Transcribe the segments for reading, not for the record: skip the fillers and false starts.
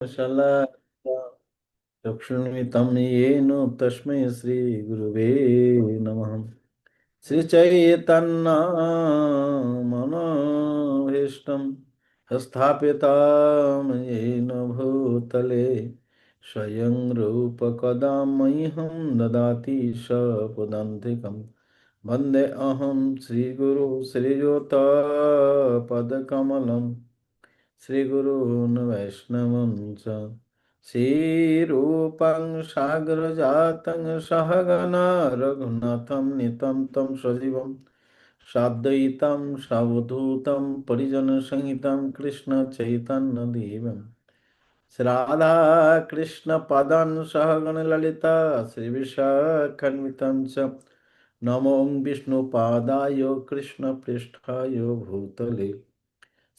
शलाका चक्षुर्मिलितं येन तस्मै श्रीगुरवे नमः। श्रीचैतन्यमनोभीष्टं स्थापितं येन भूतले स्वयं रूप कदा मह्यं ददाति स्वपदान्तिकं। वन्दे अहं श्रीगुरु श्रीयुतपदकमलं श्रीगुरून् वैष्णवं च श्रीरूपं साग्रजातं सहगना रघुनाथं नितं तं सजीवं साद्वैतं सावधूतं परिजनसहितं कृष्णचैतन्यदेवं श्रीराधा कृष्णपदान् सहगण ललिता श्रीविशाखान्वितं च नमो विष्णुपादाय कृष्णपृष्ठाय भूतले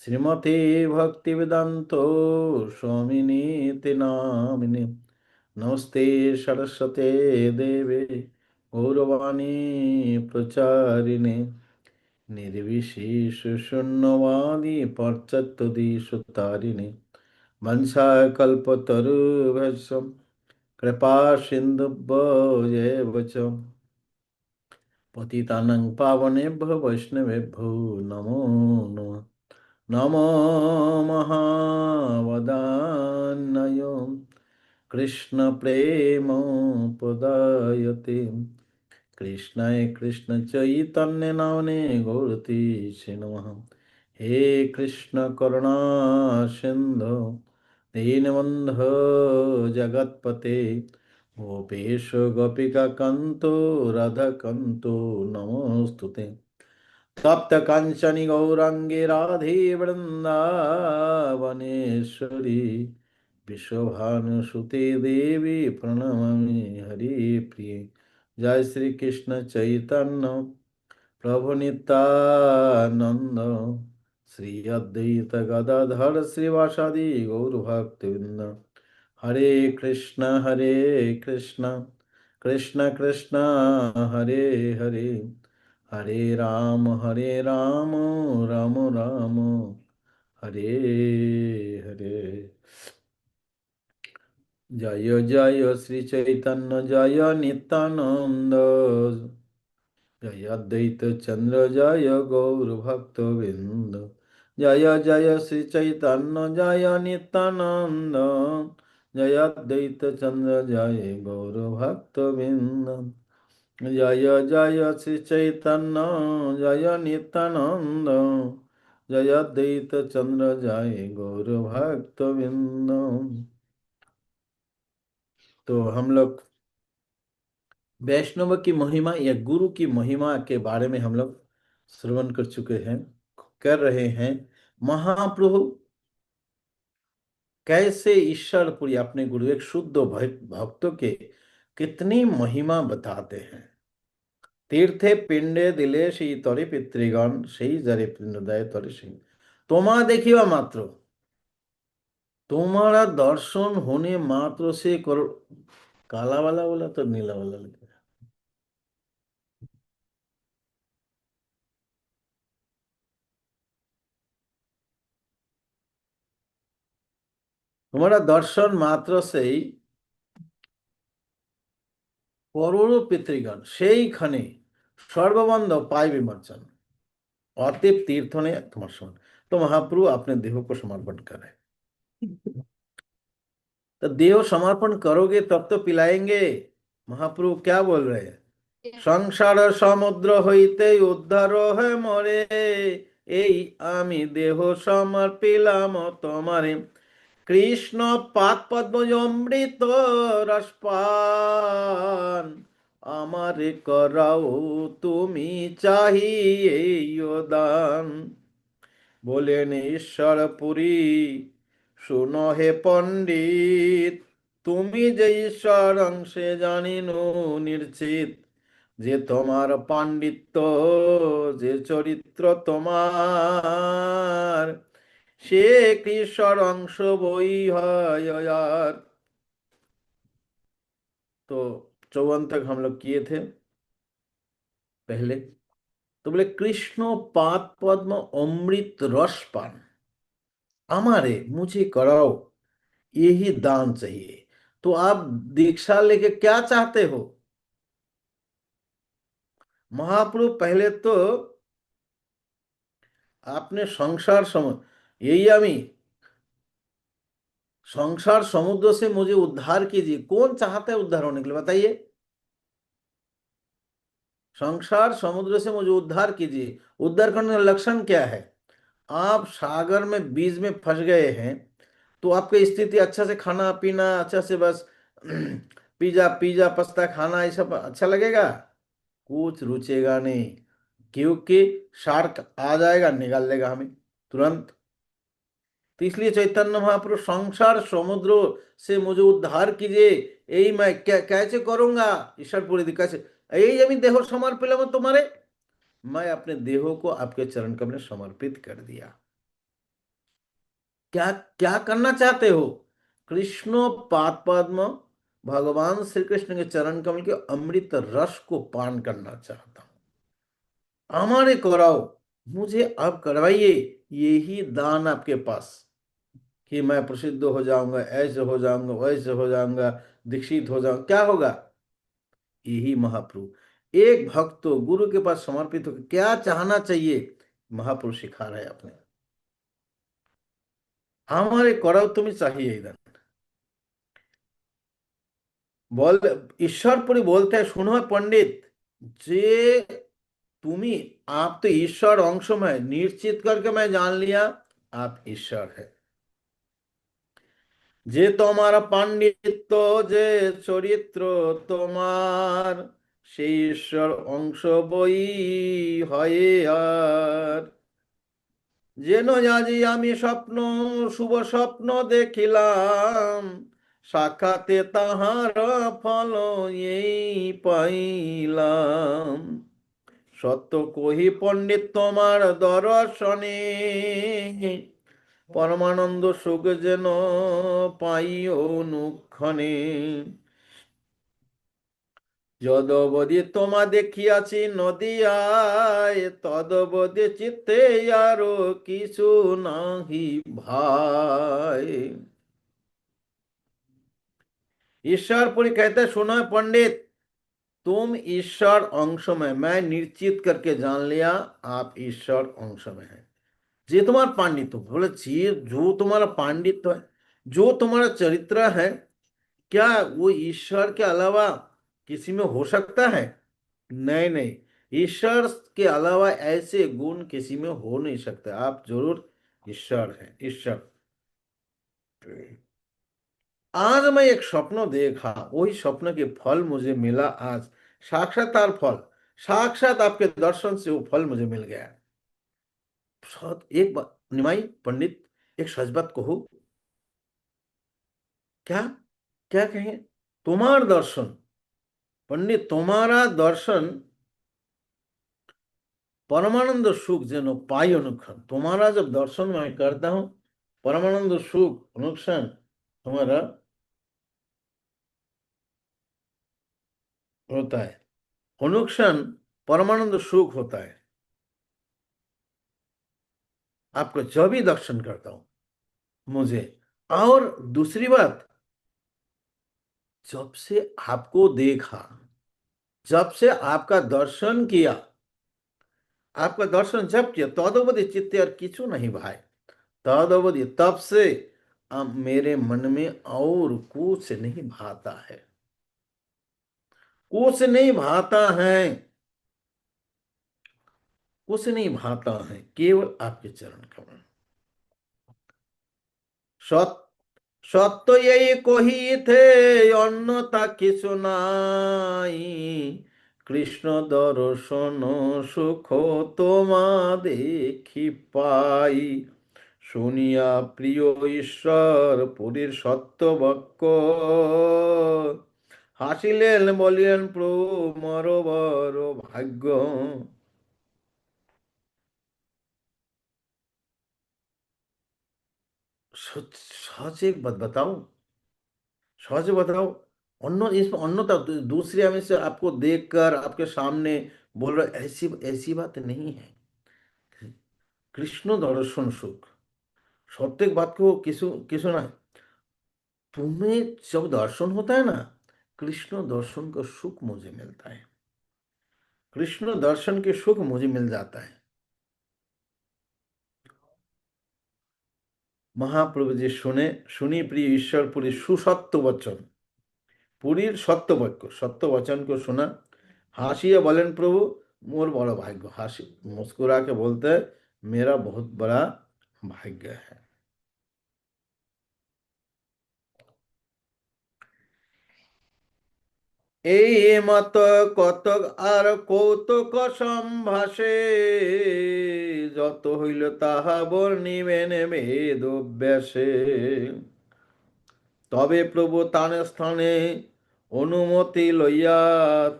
श्रीमते भक्तिवेदांतो स्वामिनीति नामिने। नमस्ते सरस्वते देवे गौरवाणी प्रचारिणे निर्विशेष शून्यवादी पाश्चात्यदेशतारिणे वंशाकल्पतरुभ्यश्च कृपा सिन्धुभ्येव च पतितानां पावनेभ्यो वैष्णवेभ्यो नमो नमः। नमो महावदान्यय कृष्णप्रेमोपदायते कृष्णाय कृष्णचैतन्यनाम्ने गौरतीसे नमः। हे कृष्ण करुणा सिन्धो दीनबन्धो जगत्पते गोपेश गोपिका कान्तो राधाकान्तो नमोऽस्तुते। तप्त कांचनी गौरांगी राधे वृंदावनेश्वरी विश्वभानुसुते देवी प्रणमामि हरिप्रिये। जय श्री कृष्ण चैतन्य प्रभु नित्यानंद श्री अद्वैत गदाधर श्रीवासादि गौरभक्तवृंद। हरे कृष्ण कृष्ण कृष्ण हरे हरे हरे राम राम राम हरे हरे। जय जय श्री चैतन्य जय नित्यानंद जय अद्वैत चंद्र जय गौर भक्त बिंद। जय जय श्री चैतन्य जय नित्यानंद जय अद्वैत चंद्र जय गौर भक्त बिंद। जय जय श्री चैतन्य जय नित्यानंद जय अद्वैत चंद्र जय गौर भक्त बिंद। तो हम लोग वैष्णव की महिमा या गुरु की महिमा के बारे में हम लोग श्रवण कर चुके हैं, कर रहे हैं। महाप्रभु कैसे ईश्वरपुरी अपने गुरु एक शुद्ध भक्तों के कितनी महिमा बताते हैं। तीर्थे पिंडे दिले সেই তরে পিতৃগণ সেই যারে পিণ্ডদায় তরে সেই তোমা দেখিবা মাত্র तुम्हारा दर्शन होने मात्र से करो। काला वाला बोला तो नीला वाला लिखा है। तुम्हारा दर्शन मात्र से ही করোড় পিতৃগণ সেইখানে सर्वबंध पाए विमर्शन अतएव तीर्थ ने तुम्हार समर्पण। तो महाप्रभु अपने देह को समर्पण करें। तो देह समर्पण करोगे तब तो पिलाएंगे। महाप्रभु क्या बोल रहे हैं? সংসার সমুদ্র হইতে উদ্ধার হয়ে মরে এই আমি দেহ সমর্পিলাম তোমারে কৃষ্ণ পাদ পদ্ম অমৃত রসপান আমারে করাও তুমি চাহিয়ে দান। বলেন ঈশ্বরপুরী শুনো হে পণ্ডিত তুমি যে ঈশ্বর অংশে জানিনু নিশ্চিত যে তোমার পাণ্ডিত্য যে চরিত্র তোমার সে কৃষ্ণর অংশ বই হয় আর। तो 54 तक हम लोग किए थे पहले। तो बोले कृष्ण पाद पद्म अमृत रस पान हमारे मुझे कराओ यही दान चाहिए। तो आप दीक्षा लेके क्या चाहते हो? महाप्रभु पहले तो आपने संसार समुद्र, यही আমি संसार समुद्र से मुझे उद्धार कीजिए, कौन चाहता है उद्धार होने के लिए बताइए? संसार समुद्र से मुझे उद्धार कीजिए, उद्धार करने का लक्षण क्या है? आप सागर में बीच में फंस गए हैं, तो आपकी स्थिति अच्छा से खाना पीना अच्छा से बस पिज्जा पिज्जा पास्ता खाना ये सब अच्छा लगेगा? कुछ रुचेगा नहीं, क्योंकि शार्क आ जाएगा निकाल लेगा हमें तुरंत। तो इसलिए चैतन्य महाप्रभु संसार समुद्र से मुझे उद्धार कीजिए, यही मैं क्या कैसे करूंगा? ईश्वर पूरी कैसे, यही আমি देह समर्पित तुम्हारे, मैं अपने देह को आपके चरण कमल में समर्पित कर दिया। क्या क्या करना चाहते हो? कृष्ण पाद पद्म, भगवान श्री कृष्ण के चरण कमल के अमृत रस को पान करना चाहता हूं, हमारे कराओ, मुझे अब करवाइए, यही दान आपके पास, कि मैं प्रसिद्ध हो जाऊंगा, ऐसे हो जाऊंगा, वैसे हो जाऊंगा, दीक्षित हो जाऊंगा, क्या होगा? यही महाप्रभु एक भक्त तो गुरु के पास समर्पित हो क्या चाहना चाहिए, महाप्रभु सिखा रहे हैं अपने, हमारे कराओ तुम्हें चाहिए इधर। बोल, ईश्वरपुरी बोलते हैं, सुनो पंडित, जे तुम्ही, आप तो ईश्वर अंश में निश्चित करके मैं जान लिया आप ईश्वर है, যে তোমার পাণ্ডিত্য, যে চরিত্র তোমার, সেই ঈশ্বর অংশ বই হয়ে আর, যেন আজি আমি স্বপ্ন, শুভ স্বপ্ন দেখিলাম, সাক্ষাতে তাহার ফল এই পাইলাম, সত্য কহি পণ্ডিত তোমার দর্শনে, পরমানন্দ সুখ যেন পাই অনুক্ষণে, যদবধি তোমা দেখিয়াছি নদিয়ায়, তদবধি চিত্তে আরো কিছু নাহি ভাই। ईश्वरपुरी कहते सुनो पंडित, तुम ईश्वर अंश में, मैं निश्चित करके जान लिया आप ईश्वर अंश में है। जे तुम्हारा पांडित्य बोले, जी जो तुम्हारा पांडित्य है, जो तुम्हारा चरित्र है, क्या वो ईश्वर के अलावा किसी में हो सकता है? नहीं नहीं, ईश्वर के अलावा ऐसे गुण किसी में हो नहीं सकते, आप जरूर ईश्वर हैं, ईश्वर। आज मैं एक स्वप्न देखा, वही स्वप्न के फल मुझे मिला आज, साक्षात्कार फल, साक्षात आपके दर्शन से वो फल मुझे मिल गया। एक बात निमाई पंडित, एक सच बात कहूं, क्या क्या कहें? तुम्हारा दर्शन पंडित, तुम्हारा दर्शन परमानंद सुख जेनो पाई अनुक्षण, तुम्हारा जब दर्शन मैं करता हूं, परमानंद सुख अनुक्षण तुम्हारा होता है, अनुक्षण परमानंद सुख होता है, आपको जब भी दर्शन करता हूं मुझे। और दूसरी बात, जब से आपको देखा, जब से आपका दर्शन किया, आपका दर्शन जब किया, तदवधि चित्ते और किचु नहीं भाई, तदवधि तब से अब मेरे मन में और कुछ नहीं भाता है, कुछ नहीं भाता है, कुछ नहीं भाता है, केवल आपके चरण कमल। सत সত্য এই কহিতে অন্যতা কিছু নাই, কৃষ্ণ দর্শন সুখ তোমা দেখি পাই, শুনিয়া প্রিয় ঈশ্বর পুরীর সত্যবাক্য, হাসিলেন বলিলেন প্রভু মর বড় ভাগ্য। सच एक बात बताऊं, सहज बताओ, अन्य इसमें अन्यथा दूसरे हमें से आपको देखकर आपके सामने बोल रहे, ऐसी ऐसी बात नहीं है। कृष्ण दर्शन सुख, प्रत्येक बात को किसु किसु ना, तुम्हें जब दर्शन होता है ना, कृष्ण दर्शन का सुख मुझे मिलता है, कृष्ण दर्शन के सुख मुझे मिल जाता है। महाप्रभु जी শুনে শুনি प्रिय ईश्वर पुरी सुसत्य वचन, पुरीर सत्य वाक्य सत्य वचन को सुना, हासिए बोलें प्रभु मोर बड़ा भाग्य, हासि मुस्कुरा के बोलते हैं मेरा बहुत बड़ा भाग्य है। এই মত কতক আর কৌতুক সম্ভাষে, যত হইল তাহা বর্ণিবেন বেদ অভ্যাসে। তবে প্রভু তান স্থানে অনুমতি লইয়া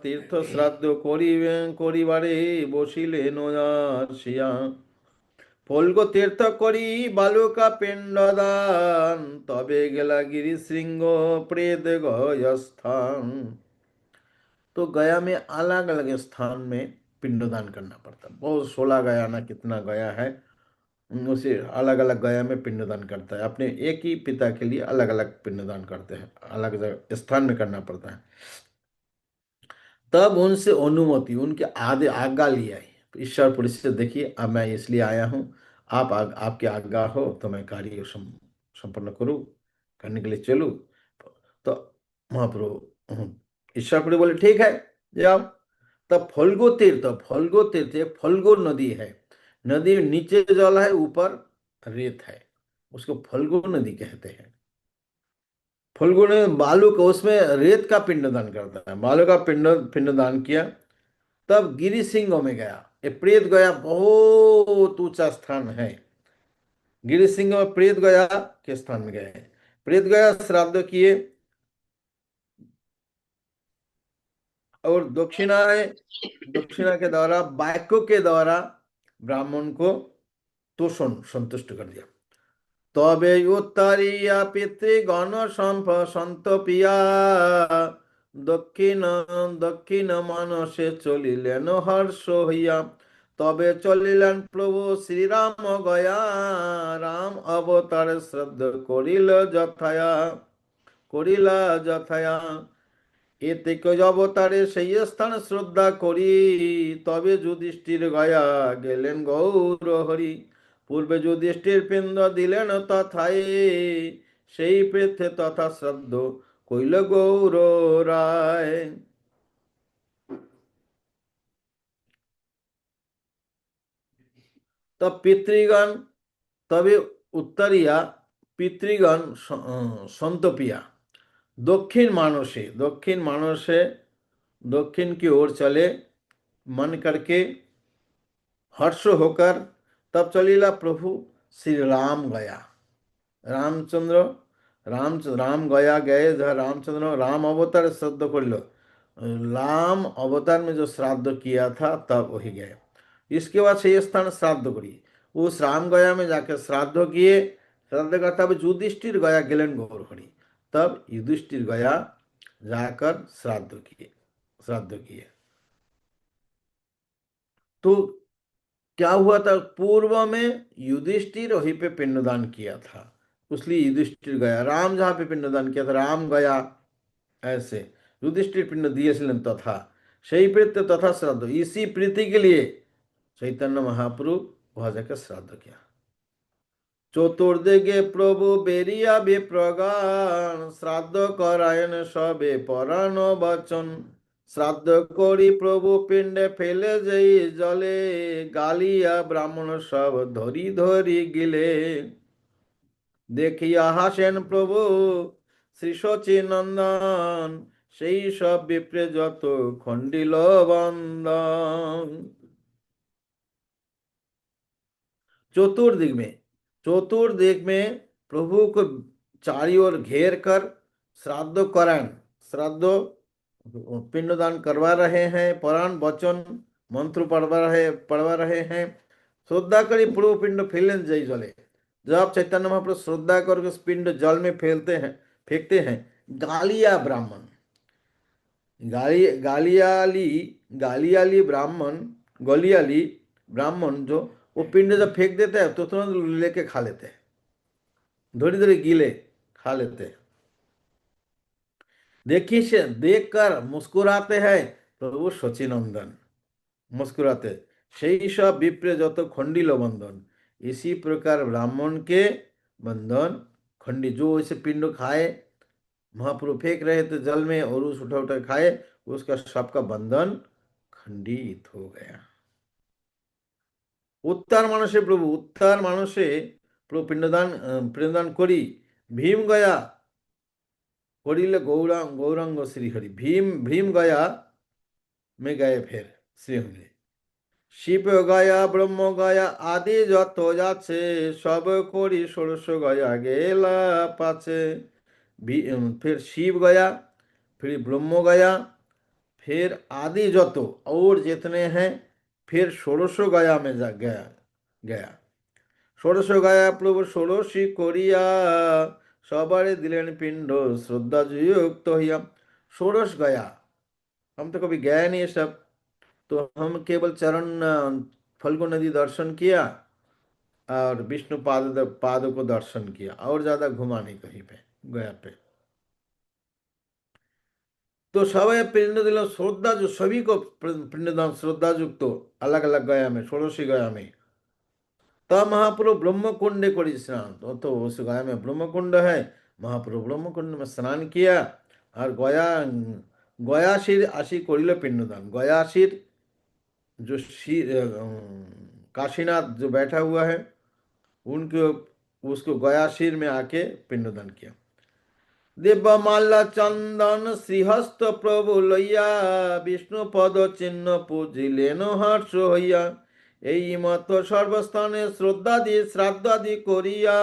তীর্থ শ্রাদ্ধ করিবেন করিবারে বসিলেন আসিয়া। ফল্গ তীর্থ করি বালুকা পিণ্ডদান, তবে গেলা गिरी शृंग प्रेत गयस्थान। तो गया में अलग अलग स्थान में पिंडदान करना पड़ता है। बहुत 16 गया ना कितना गया है, उसे अलग अलग गया में पिंडदान करता है। अपने एक ही पिता के लिए अलग अलग पिंडदान करते हैं, अलग अलग स्थान में करना पड़ता है। तब उनसे अनुमति, उनके आदे आज्ञा लिया है। ईश्वर पुरुष से देखिए अब मैं इसलिए आया हूँ, आप आपकी आज्ञा हो तो मैं कार्य संपन्न करूँ, करने के लिए चलूँ। तो महाप्रभु ईश्वर पुरुष बोले ठीक है जाओ। तब फल्गु तीर्थ एक फल्गु नदी है, नदी नीचे जल है ऊपर रेत है, उसको फल्गु नदी कहते हैं। फल्गु ने बालू को उसमें रेत का पिंडदान करता है, बालू का पिंडदान किया। तब गिरी सिंह में गया, ये प्रेत गया बहुत ऊंचा स्थान है। गिरी सिंह में प्रेत गया के स्थान में गए, प्रेत गया श्राद्ध किए और दक्षिणा के द्वारा वाक्यों के द्वारा ब्राह्मण को तोषण संतुष्ट कर दिया। तबे उत्तरीया पितृगण सन्तपिया दक्षिण दक्षिण मानसे चलिलेन हर्ष हইয়া। तबे चलिलेन प्रभु श्रीराम गया, राम अवतार श्रद्धा করিলা যথায়া। এতে অবতারে সেই স্থান শ্রদ্ধা করি, তবে যুধিষ্ঠির গয়া গেলেন গৌর হরি। পূর্বে যুধিষ্ঠির পিণ্ড দিলেন তথায়, সেই পৃথে তথা শ্রদ্ধ কইল গৌর রায়। তব পিতৃগণ, তবে উত্তরিয়া পিতৃগণ সন্তপিয়া दक्षिण मानसे दक्षिण की ओर चले मन करके हर्ष होकर। तब चलीला प्रभु श्री राम गया, रामचंद्र राम गया गए जहाँ रामचंद्र राम अवतार श्राद्ध कर लो, राम अवतार में जो श्राद्ध किया था तब वही गए। इसके बाद से स्थान श्राद्ध करी, उस राम गया में जाकर श्राद्ध किए। श्राद्ध का तब युधिष्ठिर गया गेलन गौर हरि, तब युधिष्ठिर गया जाकर श्राद्ध किए। तो क्या हुआ था, पूर्व में युधिष्ठिर वहीं पे पिंडदान किया था, इसलिए युधिष्ठिर गया। राम जहाँ पे पिंडदान किया था राम गया, ऐसे युधिष्ठिर पिंड दिए तथा सही प्रीति तथा श्राद्ध, इसी प्रीति के लिए चैतन्य महाप्रभु वहां जाकर श्राद्ध किया। चतुर्दिगे प्रभु बेरिया विप्रगान, श्राद्ध करायन सबे पराण बचन। श्राद्ध करी प्रभु पिंडे फेले जई जले, गालिया ब्राह्मण सब धरी धरी गिले। देखिया हासेन प्रभु श्री शची नंदन, সেই সব বিপ্রে যত খণ্ডিল বন্দন। चतुर्दिक में प्रभु को चारी ओर घेर कर श्राद्ध करायण, श्राद्ध पिंडदान करवा रहे हैं, पुराण वचन मंत्र पढ़वा रहे हैं। श्रद्धा करी प्रभु पिंड फैलन जय जले, जब चैतन्य महाप्रभु श्रद्धा करके उस पिंड जल में फेंकते हैं, गालिया ब्राह्मण गालियाली ब्राह्मण गलियाली ब्राह्मण जो वो पिंड जब फेंक देते हैं तो तुरंत लेके खा लेते हैं, धोरी धोरी गीले खा लेते हैं। देखिए से देख कर मुस्कुराते हैं प्रभु शचीनंदन, मुस्कुराते সেই সব বিপ্রে যত খণ্ডিল बंधन। इसी प्रकार ब्राह्मण के बंधन खंडी, जो इसे पिंड खाए, महाप्रभु फेंक रहे थे जल में और उस उठा उठा खाए, उसका सबका बंधन खंडित हो गया। উত্তর মানসে প্রভু, উত্তর মানসে প্রভু পিণ্ডদান পিণ্ডদান করি, ভীম গয়া করিলে गौरांग गौरांग श्रीहरि, भीम भीम गया में गए फिर श्रीहरि। শিব গয়া ব্রহ্ম গয়া আদি যত যাচ্ছে, সব করি ষোড়শ গয়া গেলা পাছে। फिर शिव गया, फिर ब्रह्म गया, फिर आदि যত और जितने हैं, फिर षोड़श गया में जा गया गया। ষোড়শ গায়া প্রভু ষোড়শী করিয়া, সবারে দিলেন पिंड श्रद्धा युक्त হইয়া। षोड़श गया, हम तो कभी गए नहीं ये सब, तो हम केवल चरण फल्गु नदी दर्शन किया और विष्णु पाद को दर्शन किया, और ज्यादा घुमा नहीं कहीं पे गया पे। तो सवय पिंड दिल श्रद्धा, जो सभी को पिंडदान श्रद्धा युक्त, अलग अलग गया में, षोड़शी गया में। तब महाप्रभु ब्रह्म कुंड को स्नान, तो उस गया में ब्रह्म कुंड है, महाप्रभु ब्रह्म कुंड में स्नान किया और गया गयाशीर आशी करिल पिंडदान। गयाशीर जो काशीनाथ जो बैठा हुआ है, उनके उसको गयाशीर में आके पिंडदान किया। दिव्यमाल्य चंदन श्रीहस्त प्रभु लइया, विष्णु पद चिन्ह पूजिलेन हर्ष হইয়া। এই মত সর্বস্থানে শ্রদ্ধাদি শ্রাদ্ধাদি করিয়া,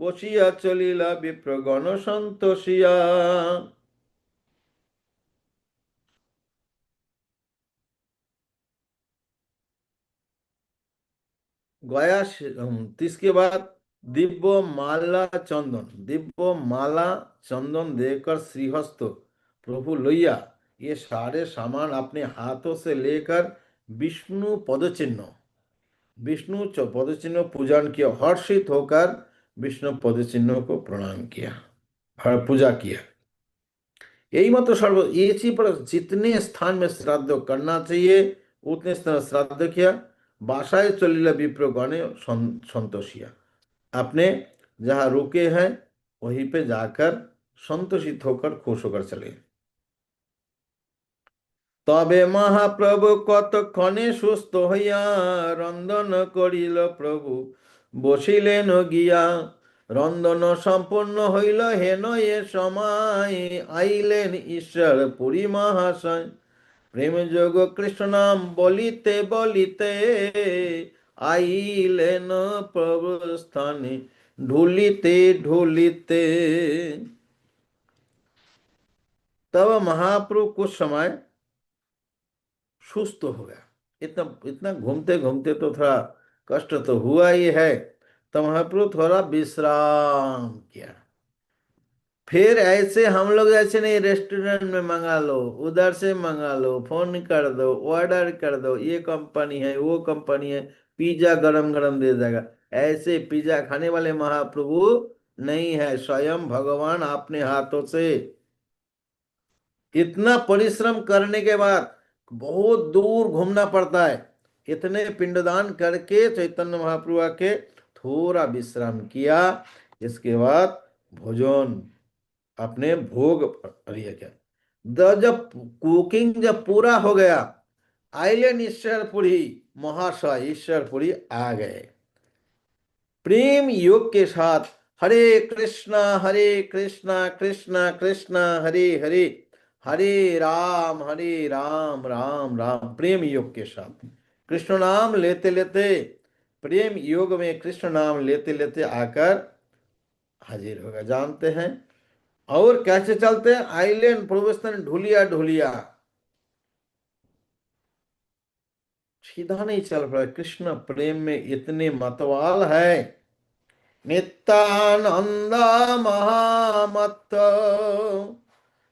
বসিয়া চলিলা বিপ্রগণ সন্তোষিয়া। गया इसके बाद दिव्य माला चंदन, दिव्य माला चंदन देकर श्रीहस्त प्रभु लोहिया, ये सारे सामान अपने हाथों से लेकर विष्णु पदचिन्ह, विष्णु पदचिन्ह पूजन किया, हर्षित होकर विष्णु पदचिन्ह को प्रणाम किया, हर पूजा किया। यही मत सर्व, इसी पर जितने स्थान में श्राद्ध करना चाहिए उतने स्थान श्राद्ध किया। बासाए चलिला विप्र गणे संतोषिया, अपने जहाँ रुके हैं वहीं पे जाकर संतोषित होकर खुश होकर चले। तबे महाप्रभु কতক্ষণে সুস্থ হইয়া, রন্ধন করিল প্রভু বসিলেন গিয়া। রন্ধন সম্পূর্ণ হইল হেন এ সময়, আইলেন ঈশ্বর পুরী মহাশয়। প্রেম যোগ কৃষ্ণ নাম বলিতে বলিতে, আইলেন প্রভু স্থানে ঢুলিতে ঢুলিতে। तब महाप्रभु कुछ समय सुस्त हो गया, इतना इतना घूमते घूमते तो थोड़ा कष्ट तो हुआ ही है, तो महाप्रभु थोड़ा विश्राम किया। फिर ऐसे हम लोग ऐसे नहीं, रेस्टोरेंट में मंगा लो, उधर से मंगा लो, फोन कर दो, ऑर्डर कर दो, ये कंपनी है वो कंपनी है, पिज्जा गरम गरम दे देगा, ऐसे पिज्जा खाने वाले महाप्रभु नहीं है। स्वयं भगवान अपने हाथों से, इतना परिश्रम करने के बाद बहुत दूर घूमना पड़ता है, इतने पिंडदान करके चैतन्य महाप्रभु के थोड़ा विश्राम किया। इसके बाद भोजन अपने भोग लिया क्या। जब कुकिंग जब पूरा हो गया, आइलेन ईश्वरपुरी महाशय, ईश्वरपुरी आ गए प्रेम योग के साथ। हरे कृष्णा कृष्णा कृष्णा हरे हरे, हरे राम राम राम, प्रेम योग के साथ कृष्ण नाम लेते लेते, प्रेम योग में कृष्ण नाम लेते लेते आकर हाजिर होगा, जानते हैं। और कैसे चलते हैं, आइलैंड प्रवेशन ढूलिया ढूलिया, सीधा नहीं चल पड़ा, कृष्ण प्रेम में इतने मतवाल है। नित्यानंद महामत्त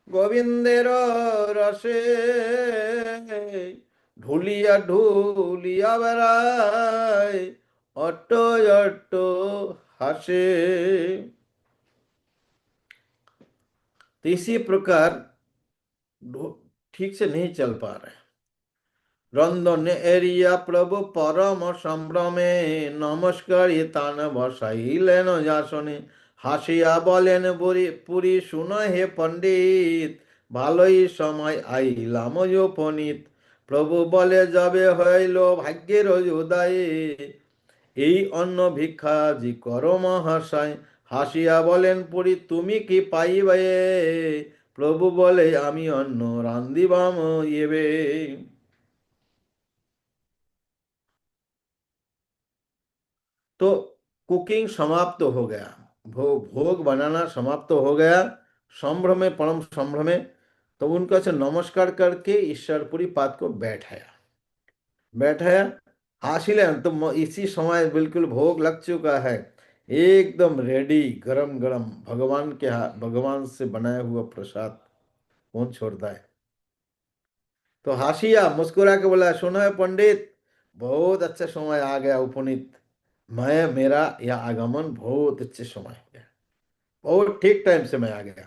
गोविंदेर रसे, ढूलिया ढूलिया बेড়ায়, অট্টো অট্টো হাসে। तो इसी प्रकार ठीक से नहीं चल पा रहे। রন্ধনে এরিয়া প্রভু পরম সম্ভ্রমে নমস্কারী তান বসাইলেন যাসনে হাসিয়া বলেন বুড়ি পুরী শুনো হে পণ্ডিত ভালোই সময় আইলাম উপনীত প্রভু বলে যাবে হইল ভাগ্যের উদয়ে এই অন্ন ভিক্ষাজি করো মহাশয় হাসিয়া বলেন পুরী তুমি কি পাইবে প্রভু বলে আমি অন্ন রান্দিবাম ইবে। तो कुकिंग समाप्त हो गया, भोग बनाना समाप्त हो गया। संभ्रमे परम संभ्रमे तो उनका से नमस्कार करके ईश्वरपुरी पाद को बैठाया। बैठाया आशीलन तो इसी समय बिल्कुल भोग लग चुका है, एकदम रेडी गरम गरम भगवान के हाथ, भगवान से बनाया हुआ प्रसाद कौन छोड़ता है। तो हाशिया मुस्कुरा के बोला सुनो है पंडित, बहुत अच्छा समय आ गया उपनीत, मैं मेरा यह आगमन बहुत अच्छे समय हो गया, बहुत ठीक टाइम से मैं आ गया।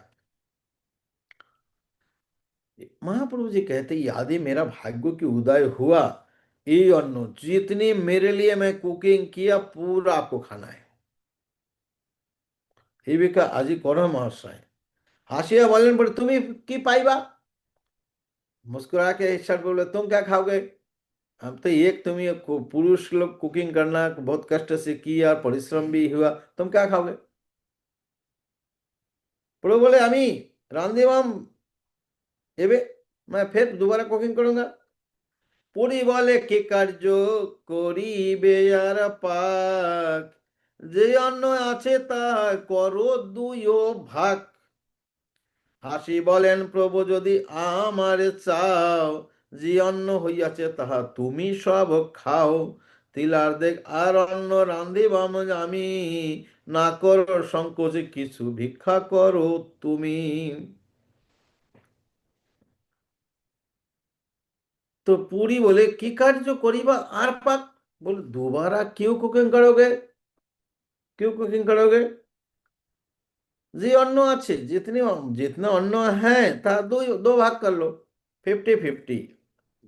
महाप्रभु जी कहते यदि मेरा भाग्य की उदय हुआ, ये अन्न जितनी मेरे लिए मैं कुकिंग किया पूरा आपको खाना है। ये भी का আজি करो महाशय हाशिया बोलें पर तुम्हें की पाइबा, मुस्कुरा के ईश्वर बोले तुम क्या खाओगे, हम तो एक तुम ये पुरुष लोग कुकिंग करना बहुत कष्ट से किया, परिश्रम भी हुआ, तुम क्या खाओगे। प्रभु बोले अमी रामदेवम एबे मैं फिर दोबारा कुकिंग करूंगा। পুরী বলে কি কার্য করিবে আর পাক, যে অন্ন আছে তা করো দুই ভাগ। হাসি বলেন প্রভু যদি আমারে চাও, যে অন্ন হইয়াছে তাহা তুমি সব খাও। তিলার দেখ আর অন্ন রান্ধিবাম আমি, না করো সংকোচে কিছু ভিক্ষা করো তুমি। तो पूरी बोले की कार्य करीबा आर पाक, बोले दोबारा क्यों कुकिंग करोगे, क्यों कुकिंग करोगे। जी अन्न अच्छे जितनी जितना अन्न है ता दो भाग कर लो, 50-50,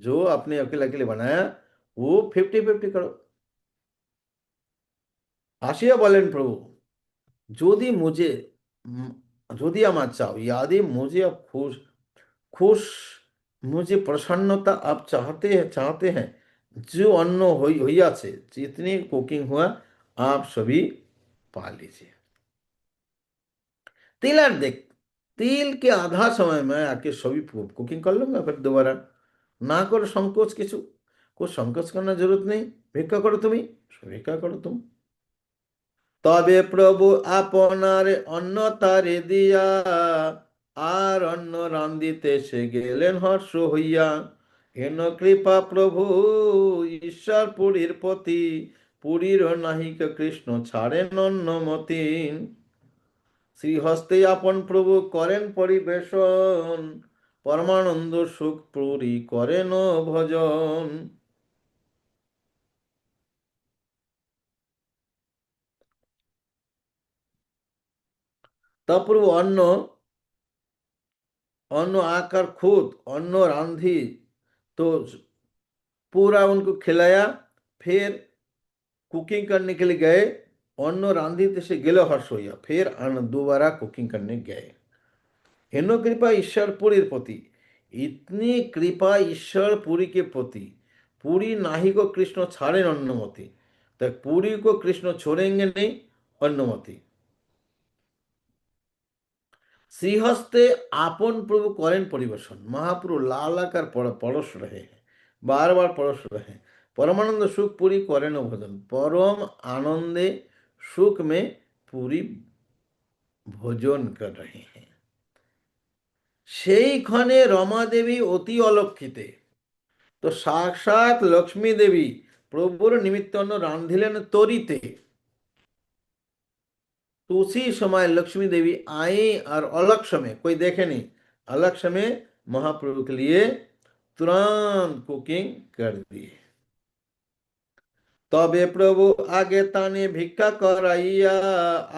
जो आपने अकेले अकेले बनाया वो 50-50 करो। आशिया बोलेन प्रभु যদি मुझे যদি আমার চাও यादि मुझे अब खुश खुश मुझे प्रसन्नता आप चाहते हैं, जो अन्न हुई से जितनी कुकिंग हुआ आप सभी पा लीजिए। तिल और देख, तिल के आधा समय में आके सभी कुकिंग कर लूंगा फिर दोबारा, ना करो संकोच किचु, कुछ संकोच करना जरूरत नहीं, भिक्षा करो तुम्हें, भिक्षा करो तुम। তবে প্রভু আপনার অন্ন তারে দিয়া, আর অন্ন রান্দিতে সে গেলেন হর্ষ হইয়া। হেন কৃপা প্রভু ঈশ্বর পুরীর পতি, পুরীর নাহিক কৃষ্ণ ছাড়েন অন্নমতি। শ্রীহস্তে আপন প্রভু করেন পরিবেশন, পরমানন্দ সুখ পুরী করেন ভজন। তপ্রভু অন্ন अन्न आकर खुद अन्न रांधी तो पूरा उनको खिलाया, फिर कुकिंग करने के लिए गए, अन्न रांधी से गिलो हर्ष हो गया, फिर दोबारा कुकिंग करने गए। हेनो कृपा ईश्वरपुरी प्रति, इतनी कृपा ईश्वरपुरी के प्रति, पूरी नाही को कृष्ण छाड़े अन्नमति, तो पूरी को कृष्ण छोड़ेंगे नहीं अन्नमति। श्रीहस्ते आपन प्रभु करें परिवेशन, महाप्रभु लालाकार पड़ोस रहे हैं, बार बार पड़ोस रहे हैं, परमानंद सुख पूरी करें भोजन, परम आनंदे सुख में पूरी भोजन कर रहे हैं। সেই ক্ষণে রমা দেবী অতি অলক্ষিতে, তো साक्षात लक्ष्मी देवी प्रभुर निमित्त रांधिलेन तरिते। तो उसी समय लक्ष्मी देवी आई और अलक्ष्य में, कोई देखे नहीं, अलक्ष्य में महाप्रभु के लिए तुरंत कुकिंग कर दी। तबे प्रभु आगे ताने भिक्षा कराइया,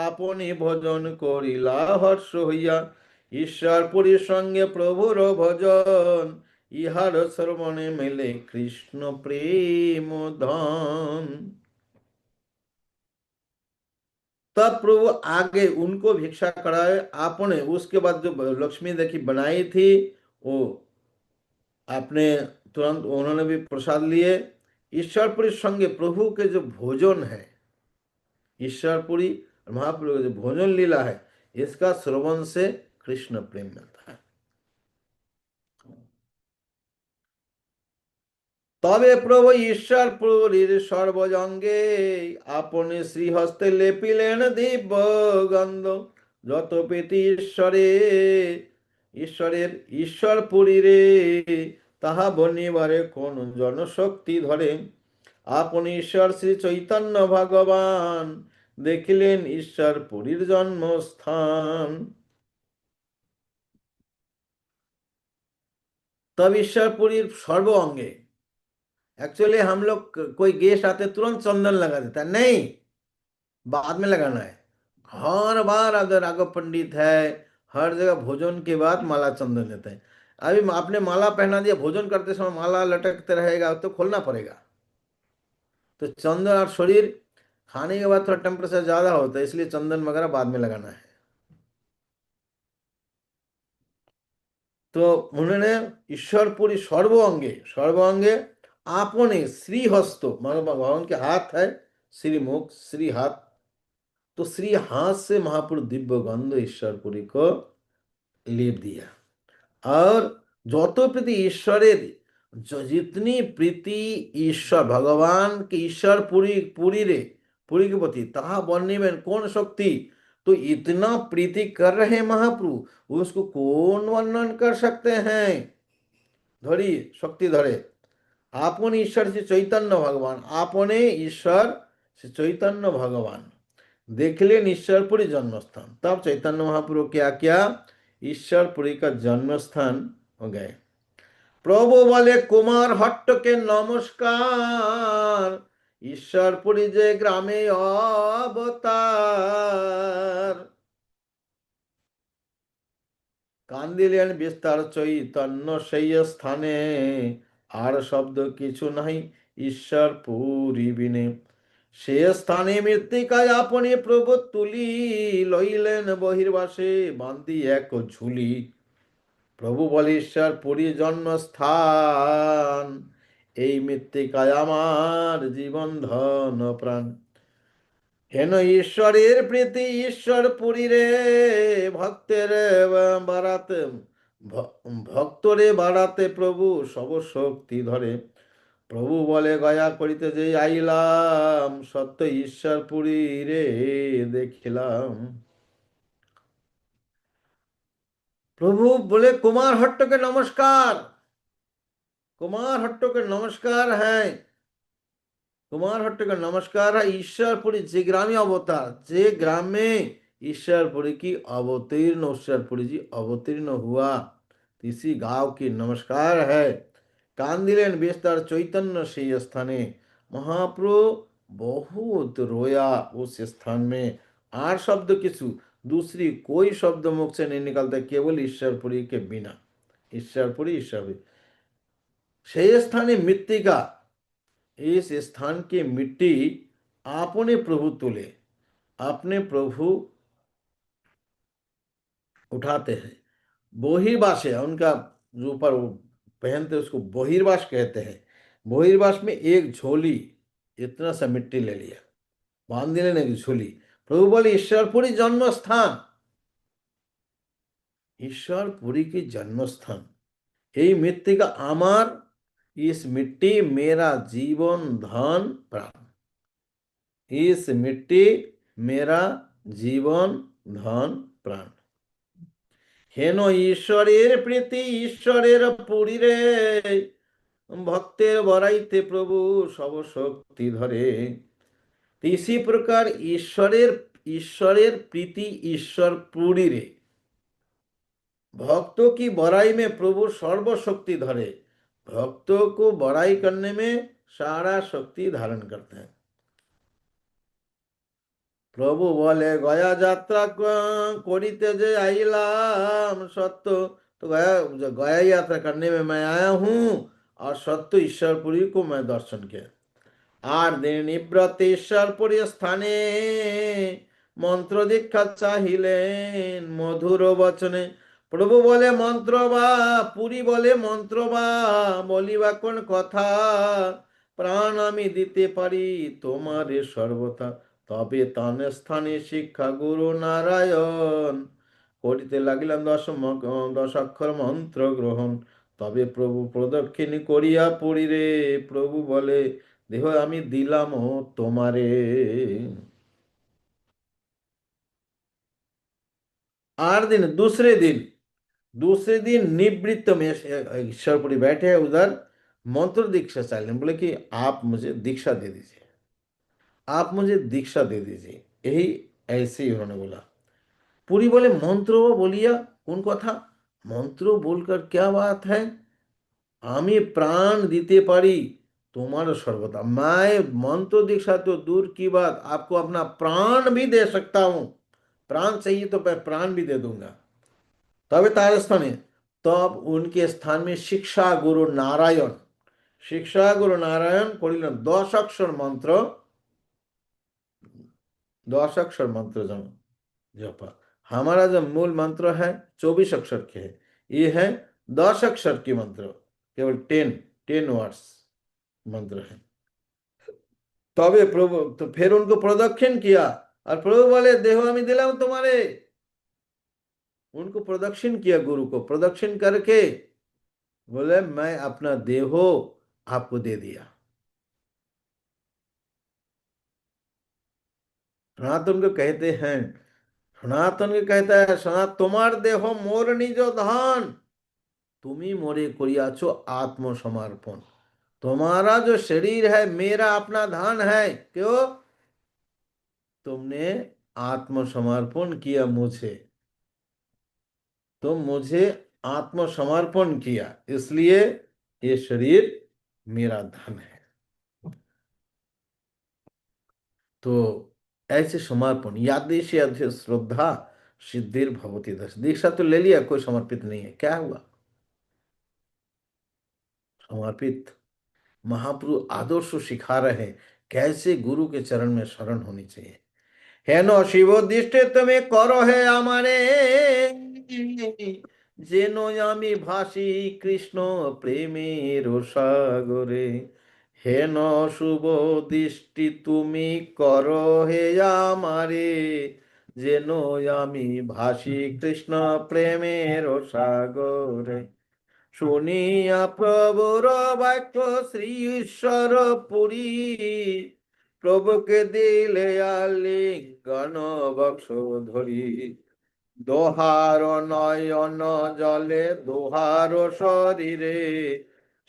आपनी भोजन करिला हर्ष हइया। ঈশ্বরপুরীর সঙ্গে প্রভুর ভজন, ইহার শ্রবণে মেলে कृष्ण प्रेम धन। तब प्रभु आगे उनको भिक्षा कराए आपने, उसके बाद जो लक्ष्मी देखी बनाई थी वो आपने तुरंत उन्होंने भी प्रसाद लिए। ईश्वरपुरी संगे प्रभु के जो भोजन है, ईश्वरपुरी और महाप्रभु का जो भोजन लीला है, इसका श्रवण से कृष्ण प्रेम मिलता है। তবে প্রভু ঈশ্বরপুরীর সর্বজঙ্গে আপনি শ্রীহস্তে লেপিলেন দিব্য গন্ধ, যত প্রীতি ঈশ্বরের ঈশ্বরপুরীরে, তাহা বর্ণিবারে কোন জনশক্তি ধরে। আপনি ঈশ্বর শ্রী চৈতন্য ভগবান, দেখিলেন ঈশ্বরপুরীর জন্মস্থান। तब ईश्वरपुरी सर्व अंगे, एक्चुअली हम लोग कोई गेस्ट आते तुरंत चंदन लगा देता है, नहीं, बाद में लगाना है। हर बार अगर राघव पंडित है, हर जगह भोजन के बाद माला चंदन देते हैं। अभी आपने माला पहना दिया, भोजन करते समय माला लटकते रहेगा तो खोलना पड़ेगा। तो चंदन और शरीर खाने के बाद थोड़ा टेम्परेचर ज्यादा होता है, इसलिए चंदन वगैरह बाद में लगाना है। तो उन्होंने ईश्वरपुरी सर्व अंगे आपने श्रीहस्त, मानो भगवान के हाथ है, श्रीमुख श्री हाथ, तो श्री हाथ से महापुरुष दिव्य गंध ईश्वरपुरी को लेप दिया। और যত প্রীতি ঈশ্বরের, जितनी प्रीति ईश्वर भगवान के ईश्वर पुरी रे पुरी के प्रति, तहा वर्णि में कौन शक्ति, तो इतना प्रीति कर रहे महाप्रभु, उसको कौन वर्णन कर सकते हैं। धरी शक्ति धरे, आपने ईश्वर श्री चैतन्य भगवान, आपने ईश्वर श्री चैतन्य भगवान देखलेन ईश्वरपुरी जन्मस्थान। तब चैतन्य महाप्रभु क्या क्या ईश्वरपुरी का जन्मस्थान हो गए। प्रभु बोले कुमार हट्ट के नमस्कार, ईश्वरपुरी जे ग्रामे अवतार। কান্দিলেন বিস্তার চৈতন্য সেই স্থানে, আর শব্দ কিছু নাই ঈশ্বর পুরী বিনে। সে স্থানে মৃত্তিকায় আপনি প্রভু তুলি, লইলেন বহির্বাসে বান্দি এক ঝুলি। প্রভু বলে ঈশ্বর পুরী জন্মস্থান, এই মৃত্তিকায় আমার জীবন ধন প্রাণ। হেন ঈশ্বরের প্রীতি ঈশ্বর পুরী রে, ভক্তের বাড়াতে ভক্তরে বাড়াতে প্রভু সব শক্তি ধরে। প্রভু বলে গয়া করিতে যে আইলাম, সত্য ঈশ্বর পুরী রে দেখিলাম। प्रभु बोले कुमार हट्ट के नमस्कार, कुमार हट्ट के नमस्कार है, कुमार हट्ट का नमस्कार है। ईश्वरपुरी जे ग्रामी अवतार, जे ग्राम में ईश्वरपुरी की अवतीर्ण, ईश्वरपुरी जी अवतीर्ण हुआ, इसी गांव की नमस्कार है। कांदिलेन विस्तार चैतन्य से स्थाने, महाप्रभु बहुत रोया उस स्थान में। आठ शब्द किसु, दूसरी कोई शब्द मुख से नहीं निकलता, केवल ईश्वरपुरी के बिना। ईश्वरपुरी ईश्वरपुरी से स्थाने मृत्तिका, इस स्थान की मिट्टी आपने प्रभु तुले, अपने प्रभु उठाते हैं। बहिर्वास है उनका, जो ऊपर वो पहनते उसको बहिर्वास कहते हैं। बहिर्वास में एक झोली इतना सा मिट्टी ले लिया, बांध दिले एक झोली। प्रभु बोले ईश्वरपुरी जन्म स्थान, ईश्वरपुरी की जन्म स्थान, यही मिट्टी का आमार, इस मिट्टी मेरा जीवन धन प्राण, इस मिट्टी मेरा जीवन धन प्राण। हेन ईश्वरेर प्रीति ईश्वरेर पुरी रे, भक्तेर बराइते प्रभु सब शक्ति धरे। इसी प्रकार ईश्वरेर प्रीति ईश्वर पुरी रे, भक्तों की बड़ाई में प्रभु सर्वशक्ति धरे, भक्तों को बड़ाई करने में सारा शक्ति धारण करते हैं। প্রভু বলে গয়া যাত্রা करिते जे आइलाम सत्य। तो गया यात्रा करने में मैं आया हूँ और सत्य ईश्वरपुरी को मैं दर्शन किया। আর দিন নিব্রতেশ্বরপুরী স্থানে মন্ত্র দীক্ষা চাহিলেন মধুর বচনে। প্রভু বলে মন্ত্র বা, পুরী বলে মন্ত্র বা, বলিবা কোন কথা, প্রাণ আমি দিতে পারি তোমারে সর্বথা। তবে তান স্থানে শিক্ষা গুরু নারায়ণ, করিতে লাগিলাম দশাক্ষর মন্ত্র গ্রহণ। তবে প্রভু প্রদক্ষিণ করিয়া পুরীরে, প্রভু বলে দেহ আমি দিলাম ও তোমারে। आठ दिन, दूसरे दिन निवृत्त में ईश्वरपुरी बैठे हैं उधर, मंत्र दीक्षा चाहने बोले कि आप मुझे दीक्षा दे दीजिए, आप मुझे दीक्षा दे दीजिए। यही ऐसे ही उन्होंने बोला। पुरी बोले मंत्र बोलिया कौन कथा, मंत्र बोलकर क्या बात है, আমি প্রাণ দিতে পারি तुम्हारा सर्वथा। मैं मंत्र दीक्षा तो दूर की बात, आपको अपना प्राण भी दे सकता हूं, प्राण चाहिए तो मैं प्राण भी दे दूंगा। तबे तार स्थाने, तब उनके स्थान में शिक्षा गुरु नारायण, शिक्षा गुरु नारायण करिलेन 10 अक्षर मंत्र, 10 अक्षर मंत्र जपा। हमारा जो मूल मंत्र है 24 अक्षर के है, ये है 10 अक्षर की मंत्र, केवल 10 वर्ड्स मंत्र है। तबे प्रभु तो फिर उनको प्रदक्षिण किया और प्रभु बोले देहो আমি দিলাম तुम्हारे। उनको प्रदक्षिण किया, गुरु को प्रदक्षिण करके बोले मैं अपना देहो आपको दे दिया। सनातन को कहते हैं, सनातन को कहता है सनातन तुम्हार देहो मोर निज धान, तुम्ही मोरे करियाछो आत्मसमर्पण। तुम्हारा जो शरीर है मेरा अपना धन है, क्यों, तुमने आत्मसमर्पण किया मुझे, तुम मुझे आत्मसमर्पण किया, इसलिए ये शरीर मेरा धन है। तो ऐसे समर्पण यादेश अध्य श्रद्धा सिद्धिर भवती दश। दीक्षा तो ले लिया, कोई समर्पित नहीं है, क्या हुआ, समर्पित। महाप्रभु आदर्श सिखा रहे हैं कैसे गुरु के चरण में शरण होनी चाहिए। হেন শিব দৃষ্টে তুমি করো হে আমারে, যেন আমি ভাসি কৃষ্ণ প্রেমের সাগরে। হেন শুভ দৃষ্টি তুমি করো হে আমারে, যেন আমি ভাসি কৃষ্ণ প্রেমের সাগরে। শুনিয়া প্রভুর বাক্য শ্রী ঈশ্বর পুরী, প্রভুকে দিলে আলিঙ্গন বক্ষ ধরি। দোহার নয়ন জলে দোহার শরীরে,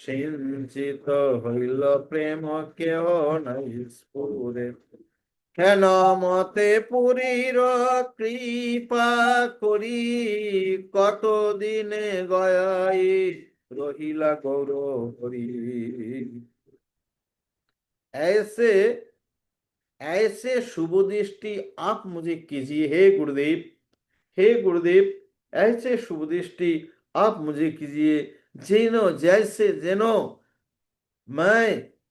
সিঞ্চিত হইল প্রেম কেহ নাই স্ফুরে। হেন মতে পুরীর কৃপা করি, কত দিনে গয়াই রহিলা গৌর হরি। ऐसे ऐसे शुभ दृष्टि आप मुझे कीजिए हे गुरुदेव, हे गुरुदेव, ऐसे शुभ दृष्टि आप मुझे कीजिए, जेनो जैसे जेनो मैं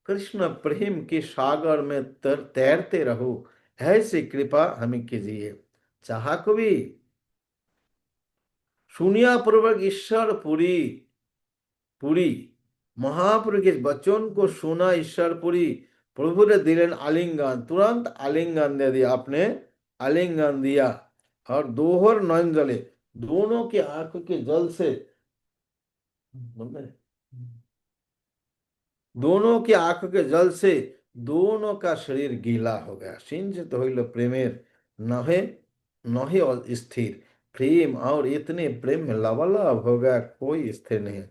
कृष्ण प्रेम के सागर में तैरते रहूं, ऐसी कृपा हमें कीजिए। चाहा कवि सुनिया पूर्वक ईश्वर पुरी, पुरी महाप्रभु के वचन को सुना ईश्वरपुरी, प्रभु ने दिलेन आलिंगन, तुरंत आलिंगन दे दिया, आपने आलिंगन दिया। और दोहर नयन जले, दोनों के आंख के जल से, दोनों की आंख के जल से दोनों का शरीर गीला हो गया। सिंचित होइल प्रेमेर नहे नहे और स्थिर, प्रेम और इतने प्रेम में लबालब हो गया, कोई स्थिर नहीं।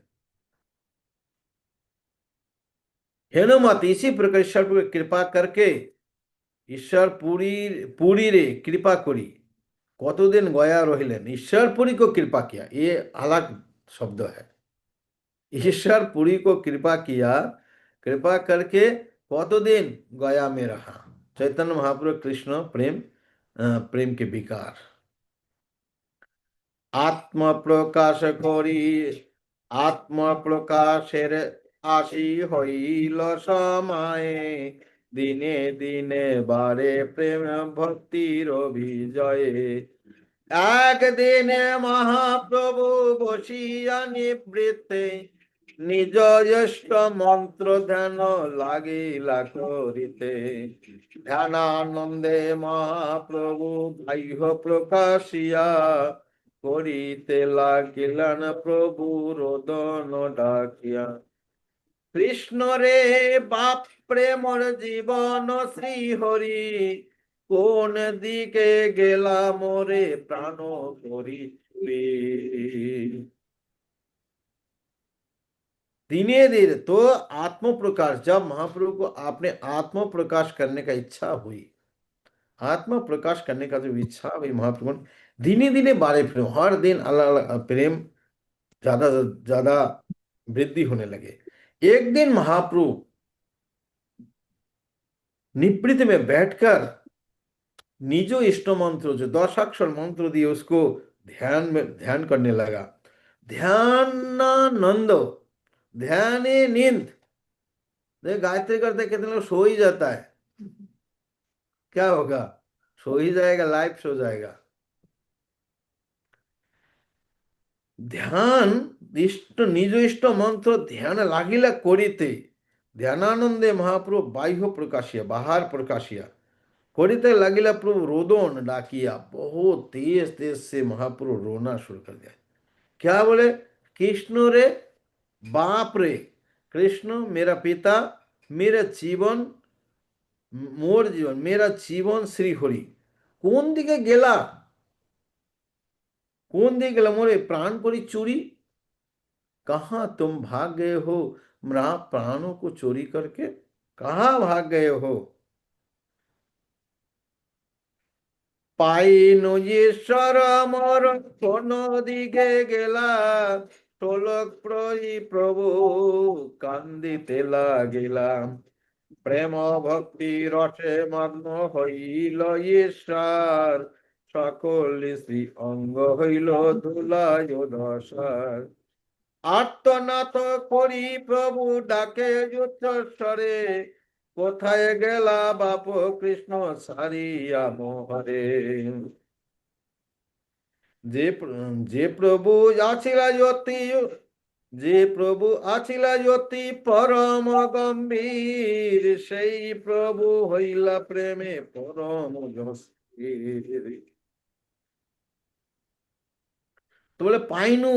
हेनुमत इसी प्रकार ईश्वर पर कृपा करके ईश्वर पूरी पूरी रे कृपा करी, কতদিন গয়া রহিলেন, ईश्वरपुरी को कृपा किया, ये अलग शब्द है। ईश्वर पुरी को कृपा किया, कृपा करके कतदिन गया में रहा। चैतन्य महाप्रभु कृष्ण प्रेम প্রেম के विकार। আত্মপ্রকাশ করি, আত্মপ্রকাশের আসি হইল সময়ে, দিনে দিনে বাড়ে প্রেম ভক্তির অভিজয়ে। একদিনে মহাপ্রভু বসিয়া নিবৃত্তে, নিজ জ্যেষ্ঠ মন্ত্র ধ্যান লাগিলা করিতে। ধ্যানানন্দে মহাপ্রভু বাহ্য প্রকাশিয়া, করিতে লাগিলেন প্রভু রোদন ডাকিয়া। কৃষ্ণ রে বাপ প্রেমর জীবন শ্রী হরি, কোন দিকে গেলা মোরে प्राण करी। दिने दिन तो आत्म प्रकाश, जब महाप्रभु को आपने आत्म प्रकाश करने का इच्छा हुई, आत्म प्रकाश करने का जो इच्छा हुई महाप्रभु ने, दिने दिने बारे प्रेम, हर दिन अलग अलग प्रेम ज्यादा ज्यादा वृद्धि होने लगे। एक दिन महाप्रभु निवृत्त में बैठकर निजो इष्ट मंत्र, जो 10 अक्षर मंत्र दिए, उसको ध्यान में ध्यान करने लगा। ध्यानानंद, ध्यान नींद। गायत्री करते कितने लोग सो ही जाता है, क्या होगा? सो ही जाएगा, लाइफ सो जाएगा। ध्यान इष्ट निज इष्ट मंत्र ध्यान लागिला करिते, ध्यानानंदे महाप्रभु बाह्य प्रकाशिया, बाहर प्रकाशिया करिते लागिला प्रभु रोदन डाकिया। बहुत तेज तेज से महाप्रभु रोना शुरू कर दिया। क्या बोले? कृष्ण रे बाप रे, कृष्ण मेरा पिता, मेरा जीवन, मोर जीवन, मेरा जीवन श्री हरि, কোন দিকে গেলা, কোন দিকে গেলা মোরে प्राण करी चोरी। कहाँ तुम भाग गए हो मेरा प्राणों को चोरी करके, कहाँ भाग गए हो? পাইনু ঈশ্বর মর কোন দিকে গেলা, ষোলক প্রই প্রভু কান্দিতে লাগিলাম। প্রেম ভক্তি রসে মগ্ন হইল ঈশ্বর, সকল শ্রী অঙ্গ হইল ধুলায় দশার। আর্তনাদ করি প্রভু ডাকে উচ্চস্বরে, কোথায় গেলা বাপ কৃষ্ণ সারিয়া মোহরে। যে প্রভু আছিলা জ্যোতি, যে প্রভু আছিলা জ্যোতি পরম গম্ভীর, সেই প্রভু হইলা প্রেমে পরম জস্থির। তো বলে পাইনু,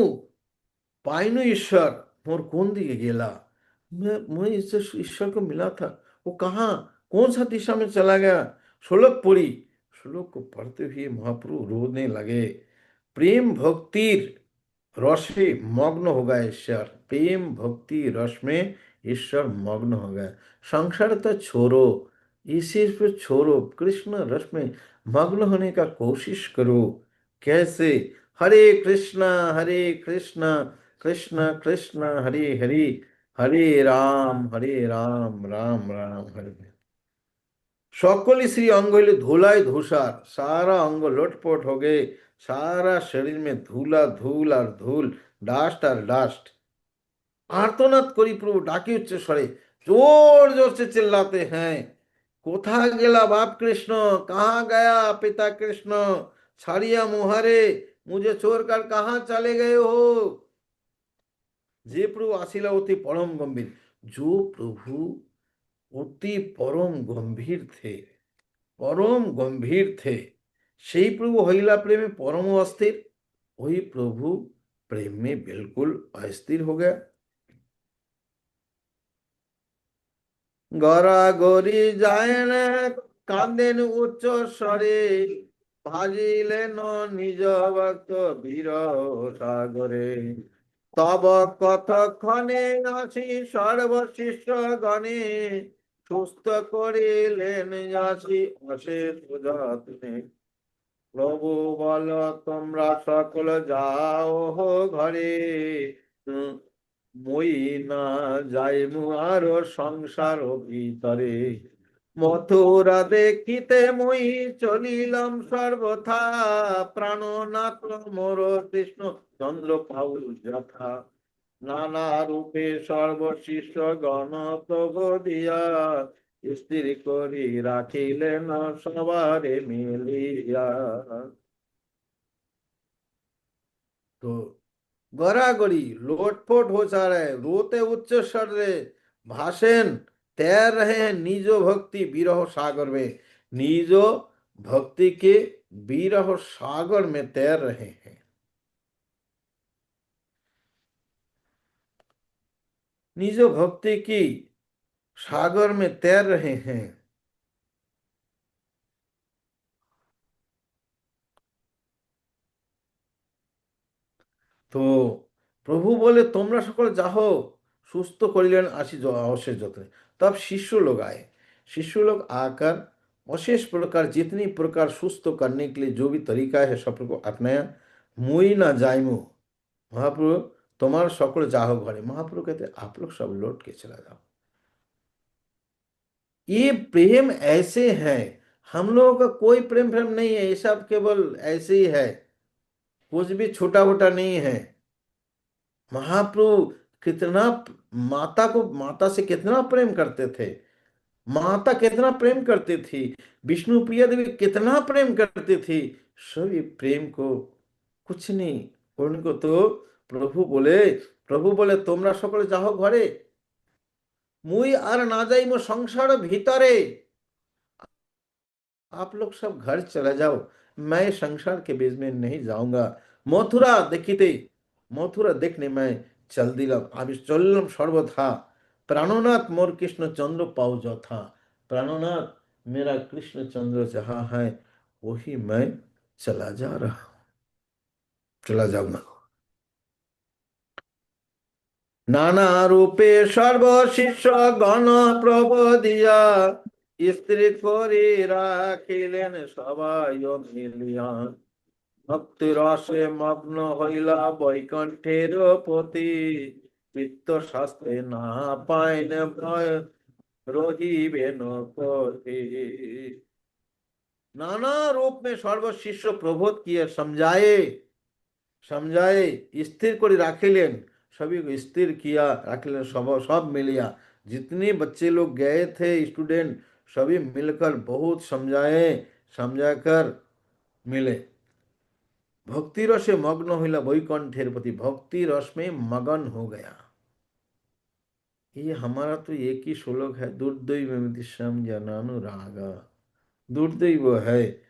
पाइनु ईश्वर, मोर कौन दिए गेला, मैं इससे ईश्वर को मिला था, वो कहाँ, कौन सा दिशा में चला गया? श्लोक पढ़ी, श्लोक को पढ़ते हुए महाप्रभु रोने लगे। प्रेम भक्तिर रस में मग्न हो गया ईश्वर, प्रेम भक्ति रस में ईश्वर मग्न हो गया। संसार तो छोड़ो, इसी पे छोड़ो, कृष्ण रस में मग्न होने का कोशिश करो। कैसे? हरे कृष्णा कृष्ण कृष्ण हरे हरे, हरे राम राम राम हरे हरे। সকল श्री अंग হইলে ধুলায় ধূসার, सारा अंग लोटपोट हो गए, सारा शरीर में धूला धूल और धूल, डास्ट और डास्ट। आर्तनाद करी प्रभु डाके उच्च स्वरे, जोर जोर से चिल्लाते हैं, कोथा गेला बाप कृष्ण, कहाँ गया पिता कृष्ण, छाड़िया मुहारे, मुझे छोड़कर कहाँ चले गए हो? যে প্রভু আসিলা অতি परम गंभीर, जो प्रभु অতি परम गंभीर थे, परम गंभीर थे, সেই প্রভু হইলা প্রেমে परम अस्थिर, वही प्रभु प्रेम में बिल्कुल अस्थिर हो गया। গড়াগড়ি যায় না কাঁদেন উচ্চ স্বরে, ভাজিলেন নিজ ভক্ত বীর সাগরে। তব কতক্ষণে আসি সর্বশিষ্য গণে, সুস্থ করিলেন আসি অশেষ যত্নে। প্রভু বল তোমরা সকল যাও হো ঘরে, মই না যাইমু আর সংসার ভিতরে। মথুরা দেখিতে মই চলিলাম সর্বথা, প্রাণনাথ মোর কৃষ্ণ চন্দ্র পাউ যথা। নানা রূপে সর্বশিষ্য গণ তব দিয়া, স্থির করি রাখিলেন সবারে মিলিয়া। तो गड़ागड़ी लोटपोट हो जा रहे, रोते उच्च स्वर रे भाषण, तैर रहे हैं निजो भक्ति विरह सागर में। निजो भक्ति के विरह सागर में तैर रहे हैं। निजो भक्ति की सागर में तैर रहे हैं। তো প্রভু বলে তোমরা সকল যাও, সুস্থ করিলেন अशेष যত্নে। तब शिष्य लोग आए। शिष्य लोग आकर अशेष प्रकार जितनी प्रकार सुस्त करने के लिए जो भी तरीका है सब को अपनाया। मुई ना जाइमु, महाप्रभु तुम्हार सकल जाहो घरे। महाप्रभु कहते आप लोग सब लौट के चला जाओ। ये प्रेम ऐसे है, हम लोगों का कोई प्रेम प्रेम नहीं है, ये सब केवल ऐसे ही है, कुछ भी छोटा मोटा नहीं है। महाप्रभु कितना माता को, माता से कितना प्रेम करते थे, माता कितना प्रेम करती थी, विष्णु प्रिया देवी कितना प्रेम करती थी। सभी प्रेम को कुछ नहीं, उनको तो प्रभु बोले তোমরা সকলে যাও ঘরে, মুই আর না যাইব সংসার ভিতরে। आप लोग सब घर चला जाओ, मैं संसार के बीच में नहीं जाऊंगा। मथुरा देखिते, मथुरा देखने मैं चल दिलम, আমি চললাম सर्वथा। प्राणनाथ मोर कृष्ण चंद्र पाऊ যথা। प्राणनाथ मेरा कृष्ण चंद्र जहाँ है वही मैं चला जा रहा हूँ, चला जाऊंगा। नाना रूपे सर्व शिष्य गण प्रबोधिया, स्त्री করে রাখিলেন সবাই মিলিয়া। ভক্তি রসে মগ্ন হইলা বৈকুণ্ঠের পতি, চিত্ত শাস্ত্রে না পাইন ভয় রহিবেন পতি। नाना रूप में सर्व शिष्य प्रबोध किए, समझाए समझाए, स्थिर করে রাখিলেন, सभी को स्थिर किया, राखिलेन सब सब मिलिया। जितने बच्चे लोग गए थे स्टूडेंट, सभी मिलकर बहुत समझाए, समझाकर मिले। भक्ति रस में मग्न होइला वैकुंठेर पति, भक्ति रस में मगन हो गया। ये हमारा तो एक ही श्लोक है, दुर्दैवमितिश्रम जनानुराग। दुर्दैव है,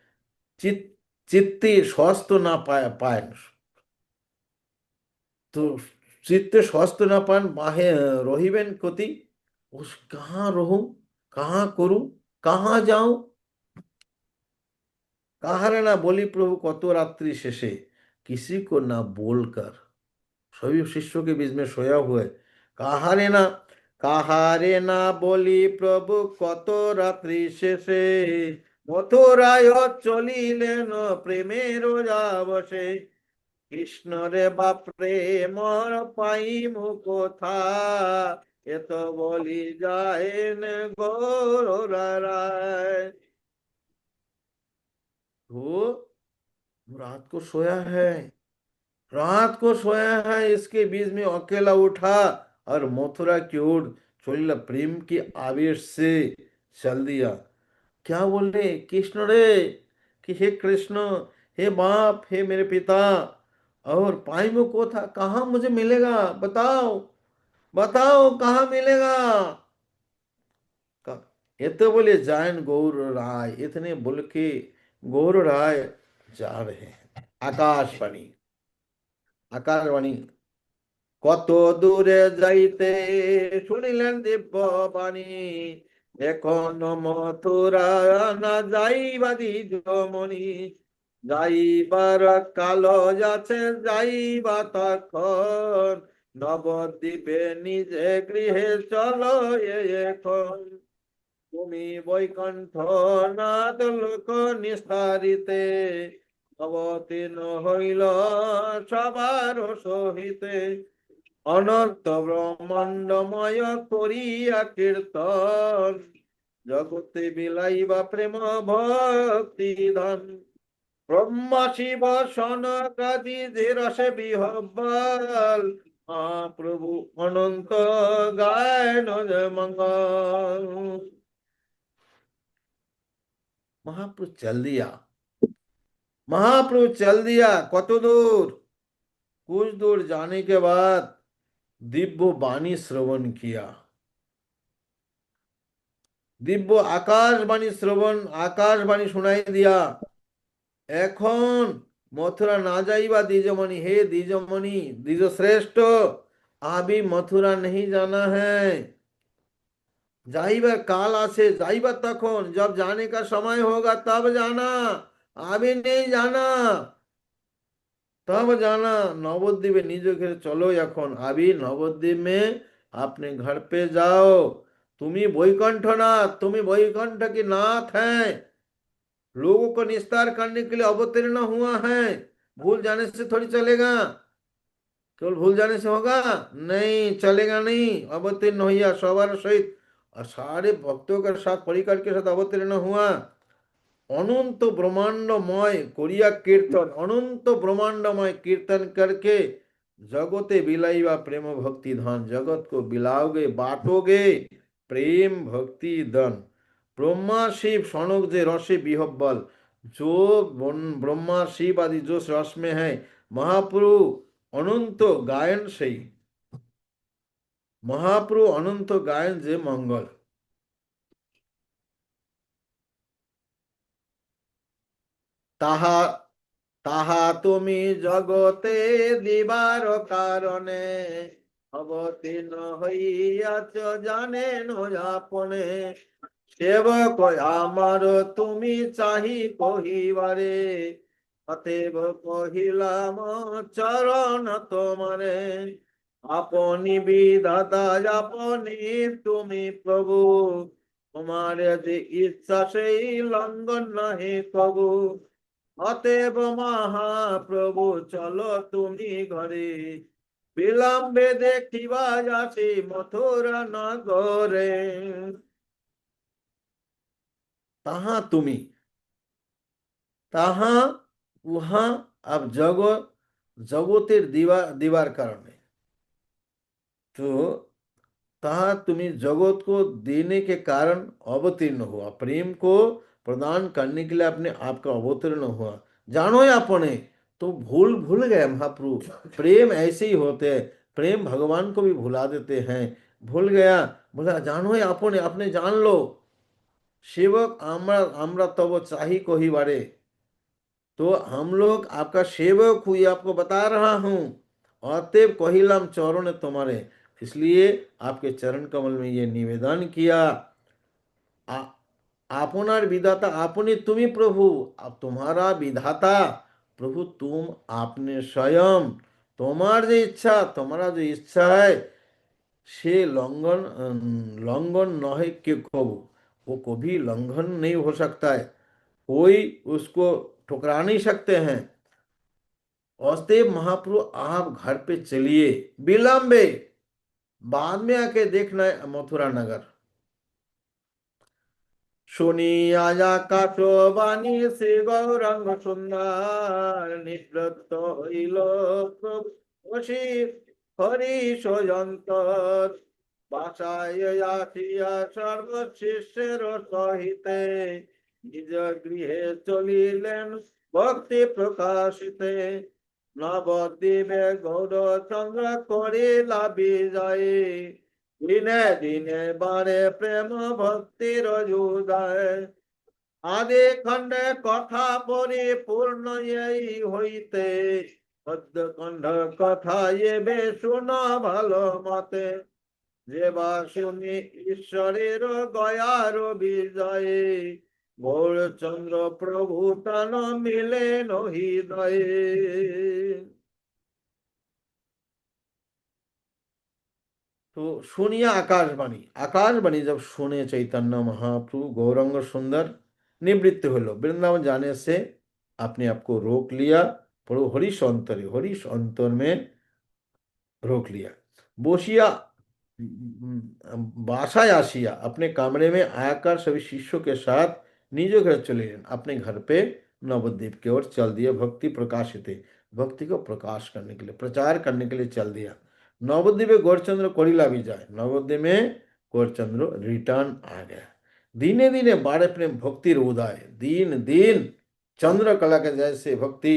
चित्ते स्वस्थ ना पाए, तो चित्ते स्वस्थ ना पान बाहे रहिबेन कति। उस कहाँ रहूं, कहाँ करूं, कहाँ जाऊं, कहारे ना बोली प्रभु कत रात्रि शेषे, किसी को ना बोलकर सभी शिष्यों के बीच में सोया हुए। कहारे ना, कहारे ना बोली प्रभु कत रात्रि शेषे, मथुराय चलिलेन प्रेमेर जावशे। কৃষ্ণ রে বাপরে মোর পাইমু কোথা, এত বলি যায়েন গৌরায়। तो रात को सोया है, रात को सोया है, इसके बीच में अकेला उठा और मथुरा की ओर चलिला, प्रेम की आवेश से चल दिया। क्या बोल रहे, कृष्ण रे, कि हे कृष्ण, हे बाप, हे मेरे पिता, और पाइमो को था, कहाँ मुझे मिलेगा, बताओ बताओ कहाँ मिलेगा। ये तो बोले जायन गौर राय, इतने बोल के गौर राय जा रहे हैं। आकाशवाणी, आकाशवाणी, কত দূরে যাইতে শুনিলেন দিব্য বাণী, এখন মথুরা না যাইবা দ্বিজমণি। যাইবার কাল যাচ্ছে, যাইবা তখন, নবদ্বীপে নিজে গৃহে চলো এখন। তুমি বৈকুণ্ঠ নাথ লোক নিস্তারিতে, অবতীর্ণ হইল সবার সহিতে। অনন্ত ব্রহ্মাণ্ডময় করিয়া কীর্তন, জগতে বিলাইবা প্রেম ভক্তি ধন, ব্রহ্মা শিব সনকাদি যে রসে বিহব্বল, মহাপ্রভু অনন্ত গায়ন মঙ্গল। महाप्रभु चल दिया, महाप्रभु चल दिया। कत दूर? कुछ दूर जाने के बाद दिव्य वाणी श्रवण किया, दिव्य आकाशवाणी श्रवण, आकाशवाणी सुनाई दिया। এখন মথুরা না যাইবা দ্বিজমণি, হে দ্বিজমণি, দ্বিज श्रेष्ठ, अभी मथुरा नहीं जाना है। जाइबा काल आसे, जाइबा तखन, जब जाने का समय होगा तब जाना, अभी नहीं जाना। तब जाना। नवद्वीपे निज घर चलो, এখন अभी नवद्वीप में अपने घर पे जाओ। तुम्ही वैकुंठनाथ, तुम्ही वैकुंठ के नाथ हैं, लोगों को निस्तार करने के लिए अवतीर्ण हुआ है। भूल जाने से थोड़ी चलेगा, केवल भूल जाने से होगा? नहीं चलेगा, नहीं। अवतीर्ण हुआ सवार सहित और सारे भक्तों के साथ, परिकर के साथ अवतीर्ण हुआ। अनंत ब्रह्मांडमय कोरिया कीर्तन, अनंत ब्रह्मांडमय कीर्तन करके जगते बिलाईवा प्रेम भक्ति धन, जगत को बिलाओगे, बांटोगे प्रेम भक्ति धन। ब्रह्मा शिव सनक जे रसे विहब्बल, जो ब्रह्मा शिव आदि जो रस में है, महाप्रभु अनंत गायन से, महाप्रभु अनंत गायन जे मंगल। তাহা তাহা তুমি জগতে দিবার কারণে, অবতীর্ণ হইয়াছ জানেন আপনে। সেবক আমার তুমি চাহি কহিবারে, অতএব কহিলাম চরণ তোমারে। আপনি বিধাতা, আপনি তুমি প্রভু, তোমার যে ইচ্ছা সেই লঙ্ঘন নাহি কবু। অতএব মহাপ্রভু চলো তুমি ঘরে, বিলম্বে দেখিবা যাচ্ছি মথুরা নগরে। তাহা তুমি, তাহা উহা, अब जगत, जगतेर दीवार कारण, तो ताहा तुम्हें जगत को देने के कारण अवतीर्ण हुआ, प्रेम को प्रदान करने के लिए अपने आप का अवतीर्ण हुआ। जानो या अपने तो भूल भूल गए महाप्रभु, प्रेम ऐसे ही होते हैं, प्रेम भगवान को भी भुला देते हैं। भूल गया, बोला जानो या अपने, अपने जान लो। सेवक आम्रा आम्रा तब चाही कोही बारे, तो हम लोग आपका सेवक हुई, आपको बता रहा हूं। अतएव कहिलाम चरण तुम्हारे, इसलिए आपके चरण कमल में ये निवेदन किया। आपनार विधाता आपने, तुम्ही प्रभु, अब तुम्हारा विधाता प्रभु तुम, आपने स्वयं, तुम्हार जो इच्छा, तुम्हारा जो इच्छा है से लंघन लंघन न है के कबू, वो कभी लंघन नहीं हो सकता है, कोई उसको ठुकरा नहीं सकते हैं। औसदेव महाप्रभु आप घर पे चलिए, विलंबे, बाद में आके देखना है मथुरा नगर। শুনিয়া আকাশবাণী শ্রী গৌরাঙ্গ সুন্দর, নিবৃত্ত হইল প্রভু বসি হরিষ যন্তর। বাসায় আসিয়া সর্বশিষ্যের সহিতে, নিজ গৃহে চলিলেন ভক্তি প্রকাশিতে। নবদ্বীপে গৌরচন্দ্র করিলা বিজয়ে, দিনে দিনে বারে প্রেম ভক্তির হৃদয়। আদি খণ্ডে কথা পরিপূর্ণ এই হইতে, পদ্য খণ্ড কথা এবে শুনো ভালো মতে। যে বা শুনি ঈশ্বরের গয়ার বিজয়ে, গৌরচন্দ্র প্রভু তান মিলেন হৃদয়ে। तो सुनिए आकाशवाणी, आकाशवाणी जब सुने चैतन्य महाप्रभु गौरांग सुंदर, निवृत्त हलो, वृंदावन जाने से अपने आप को रोक लिया। प्रभु हरीश अंतर में रोक लिया। बसिया बासाয় आसिया अपने कमरे में आकर सभी शिष्यों के साथ निज घर चले गए। अपने घर पे नवद्वीप की ओर चल दिए। भक्ति प्रकाशित, भक्ति को प्रकाश करने के लिए, प्रचार करने के लिए चल दिया। नवद्वीपे गौरचंद्र कोरिला भी जाए, नवद्वीप में गौरचंद्र रिटर्न आ गया। दिने दिने बाड़े प्रेम भक्ति उदय, दिन दिन चंद्रकला के जैसे भक्ति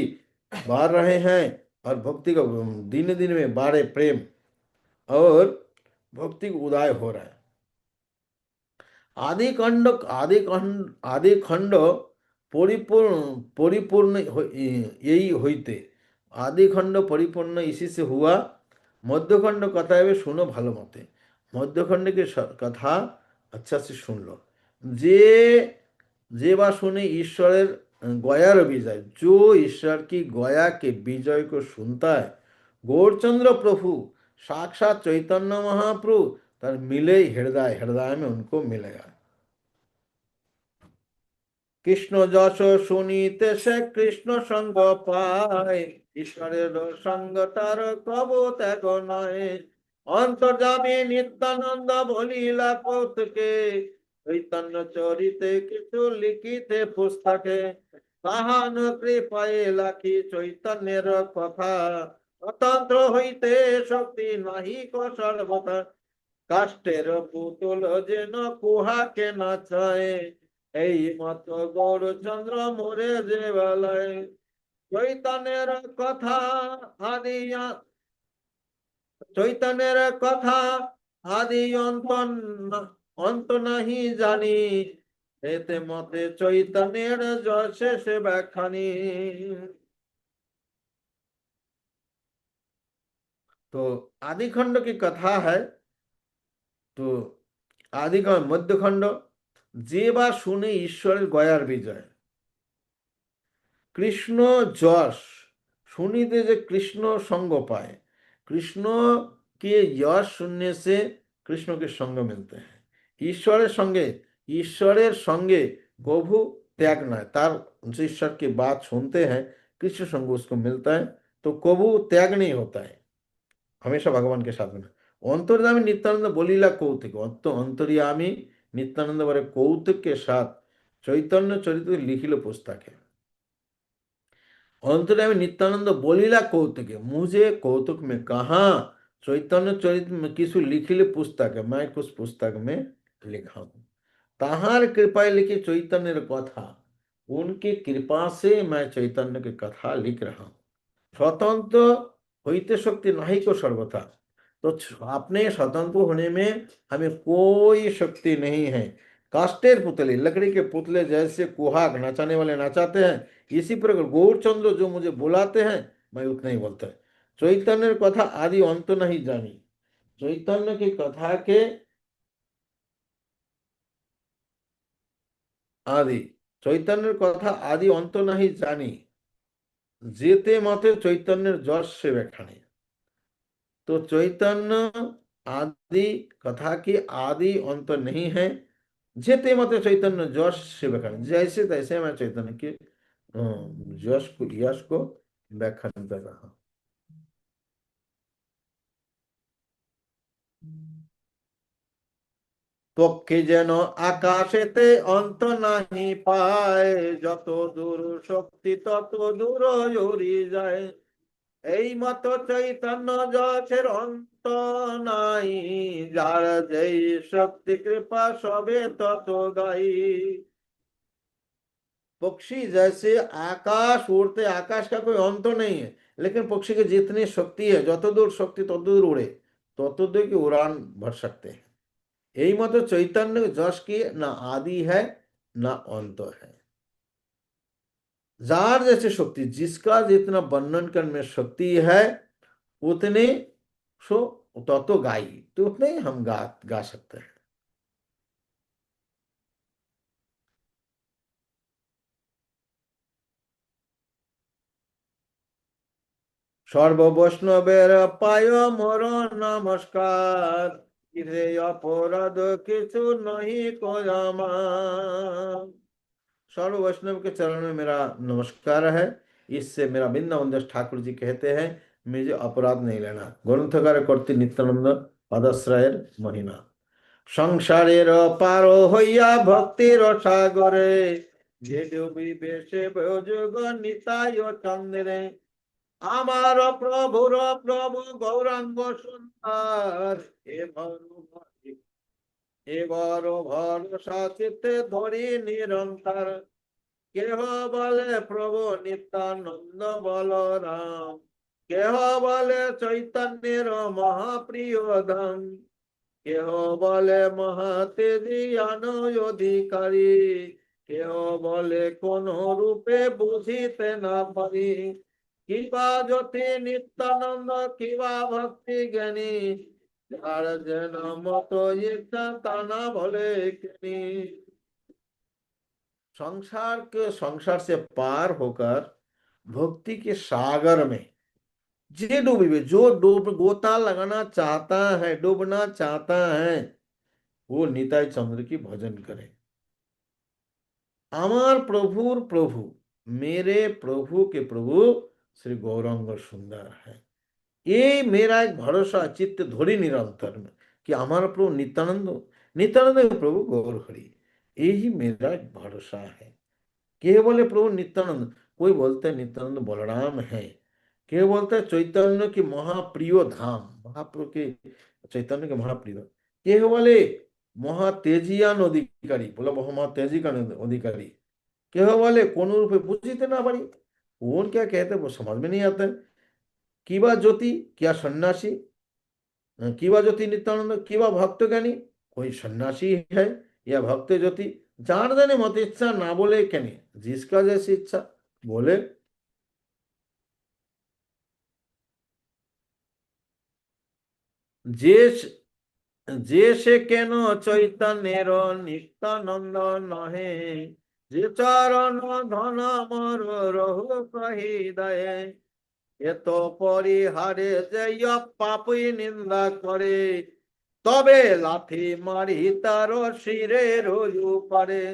बाढ़ रहे हैं। और भक्ति को दिन दिन में बाड़े प्रेम और भक्ति उदय हो रहा है। आदि खंड परिपूर्ण परिपूर्ण यही होते, आदि खंड परिपूर्ण इसी से हुआ। मध्यखंड कथा है सुनो भालो मते, मध्यखंड की कथा अच्छा से सुन लो। जे जे बा सुने ईश्वरेर गयार विजय, जो ईश्वर की गया के विजय को सुनता है, गौरचंद्र प्रभु साक्षात चैतन्य महाप्रभु तार मिले हृदय, हृदय में उनको मिलेगा। कृष्ण যশ শুনিতে সে কৃষ্ণ সঙ্গ পায়, ঈশ্বরের সঙ্গ তার কব ত্যাগ নয়। অন্তর্যামী নিত্যানন্দ বলিলা কৌতুকে, চৈতন্য চরিতে কিছু লিখিতে পুস্তকে। তাহান কৃপায় লাখি চৈতন্যের কথা, স্বতন্ত্র হইতে শক্তি নাহি সর্বথা। কাষ্টের পুতুল যেন কুহাকে নাচায়, এই মত গৌরচন্দ্র মোরে যে বেলায়। চৈতন্যের কথা আদি, চৈতন্যের কথা আদি অন্ত নাহি জানি, এতে মতে চৈতন্যের শেষ ব্যাখ্যানি। तो आदि खंड की कथा है। तो आदि खंड मध्य खंड, যে বা শুনে ঈশ্বরের গয়ার বিজয়। কৃষ্ণ যশ सुनिते যে कृष्ण संग पाए, कृष्ण के यश सुनने से कृष्ण के संग मिलते हैं। ईश्वरेर संगे कभू त्याग ना है, तार जो ईश्वर की बात सुनते हैं कृष्ण संग उसको मिलता है, तो कभू त्याग नहीं होता है, हमेशा भगवान के साथ में। अंतर्यामी नित्यानंद बोलीला कौतिक, अंतर्यामी नित्यानंद बड़े कौतुक के साथ चैतन्य चरित्र लिखिल पुस्तक है। अंतर्यामी नित्यानंद बोलीला कौतुक, मुझे कौतुक में कहा चैतन्य चरित्र में किसु लिखिले पुस्तक है, मैं कुछ पुस्तक में लिखा हूं। ताहार कृपा लिखी चैतन्य कथा, उनकी कृपा से मैं चैतन्य की कथा लिख रहा हूं। स्वतंत्र होते शक्ति नहीं को सर्वथा, तो अपने स्वतंत्र होने में हमें कोई शक्ति नहीं है। काष्टेर पुतले, लकड़ी के पुतले जैसे कुहाक नचाने वाले नचाते हैं, इसी प्रकार गौरचंद्र जो मुझे बुलाते हैं मैं उतना ही बोलता है। चैतन्य कथा आदि अंत नहीं जानी, चैतन्य की कथा के आदि, चैतन्य कथा आदि अंत नहीं जानी, जेते मते चैतन्य जश से व्याख्यानी। तो चैतन्य आदि कथा की आदि अंत नहीं है, जेते मते चैतन्य जश से व्याख्यान, जैसे तैसे मैं चैतन्य के यश को व्याख्यान कर रहा हूं। পক্ষে যেন আকাশেতে অন্ত নাহি পায়, যত দূর শক্তি তত দূর উড়ি যায়। এই মত চৈতন্য যশের অন্ত নাই, যার যেই শক্তি কৃপা সবে তত গাই। पक्षी जैसे आकाश उड़ते, आकाश का कोई अंत नहीं है, लेकिन पक्षी की जितनी शक्ति है, যত দূর শক্তি তত দূর उड़े, তত दूर की उड़ान भर सकते हैं। यही मत चैतन्य जश की ना आदि है ना अंत है। जार जैसे शक्ति, जिसका जितना वर्णन करने में शक्ति है उतने सो तत्व गाई, तो उतने ही हम गा सकते हैं। सर्व वैष्णवेर पाय मोर नमस्कार, किसे अपराध किछु नहीं कोयामा। सर्व वैष्णव के चरण में मेरा नमस्कार है, इससे मेरा वृंदावन दास ठाकुर जी कहते हैं मुझे अपराध नहीं लेना। ग्रंथकार करते नित्यानंद পদশ্রয়ের মহিমা। সংসারের পার হইয়া ভক্তির সাগরে, যে ডুবিবে সে যোগ নিতাই চন্দ্রে। আমার প্রভুর প্রভু গৌরাঙ্গ সুন্দর, এবার ভরসা চিত্তে ধরি নিরন্তর। কেহ বলে প্রভু নিত্যানন্দ বলরাম, কেহ বলে চৈতন্যের মহাপ্রিয় ধাম, কেহ বলে মহাতেজিয়ান অধিকারী, কেহ বলে কোন রূপে বুঝিতে না পারি। কিবা জ্যোতি নিত্যানন্দ, কিবা ভক্তি জ্ঞানী, যার যেন মত ইচ্ছা তা না বলে কেনি। संसार से पार होकर भक्ति के सागर में जे डूबे, जो डूब गोता लगाना चाहता है, डूबना चाहता है, वो निताई चंद्र की भजन करे। अमर प्रभुर प्रभु, मेरे प्रभु के प्रभु श्री गौरांग सुंदर है। ये मेरा एक भरोसा चित्त धोरी निरंतर में कि हमारा प्रभु नित्यानंद, नित्यानंद प्रभु गौर हरि, यही मेरा एक भरोसा है। के बोले प्रभु नित्यानंद, कोई बोलते हैं नित्यानंद बलराम है, के बोलते हैं चैतन्य की महाप्रिय धाम, महाप्रभु के चैतन्य के महाप्रिय, के बोले महातेजियान अधिकारी, बोला महातेजी का अधिकारी, के बोले कौन रूपे पूछते ना पारी, कौन क्या कहते वो समझ में नहीं आता है। किवा ज्योति क्या सन्यासी, किवा ज्योति नित्यानंद, किवा भक्त ज्ञानी, कोई सन्यासी है या भक्त ज्योति, जान जाने मत इच्छा ना बोले कहने, जिसका जैसी इच्छा बोले। যে যে সে কেন চৈতন্যের নিত্যানন্দ নহে, যে চরণ ধন মর রহু হৃদয়ে, এত পরিহারে যে পাপই নিন্দা করে, তবে লাথি মারি তার শিরের উপরে।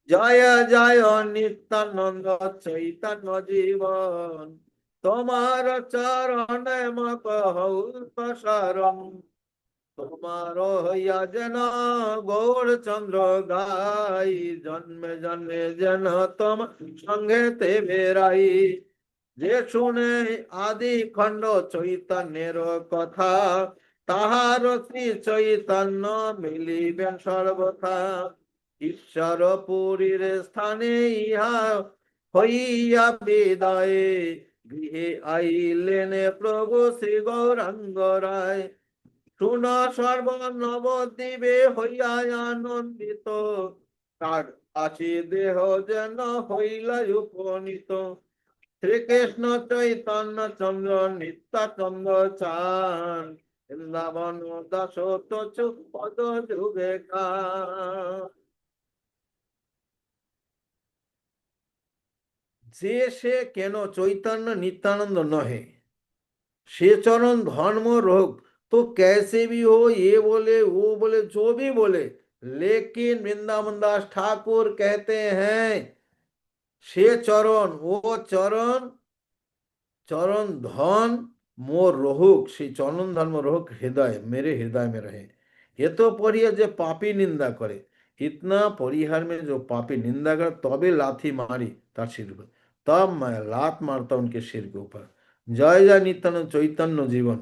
জয় জয় নিত্যানন্দ চৈতন্য জীবন, তোমার চরণে মত হউ শরণ। তোমার হইয়া যেন গৌর চন্দ্র গাই, জন্মে জন্মে যেন তোমার সঙ্গেতে বেড়াই। যে শুনে আদি খণ্ড চৈতন্যের কথা, তাহার শ্রী চৈতন্য মিলিবে সর্বথা। ঈশ্বর পুরীর স্থানে ইহা হইয়া বিদায়ে, গৃহে আইলেন প্রভু শ্রী গৌরাঙ্গ রায়। শুন সর্ব নবদ্বীপে হইয়া আনন্দিত, তার আসি দেহ যেন হইল উপনীত। শ্রীকৃষ্ণ চৈতন্য চন্দ্র নিত্যানন্দ চান, বৃন্দাবন দাসত পদ যুগে কান। যে সে কেন चैतन्य नित्यानंद नहे, से चरण धर्म रोग, तो कैसे भी हो, ये बोले वो बोले जो भी बोले, लेकिन वृंदावन दास ठाकुर कहते हैं से चरण, वो चरण चरण धन मोर रोहुक, से चरण धर्म रोहुक हृदय, मेरे हृदय में रहे। ये तो पढ़िए जो पापी निंदा करे, इतना परिहार में जो पापी निंदा करे, तबे लाथी मारी तार सिर पर, तब मैं लात मारता उनके सिर के ऊपर। जय जय नित्यानंद चैतन्य जीवन,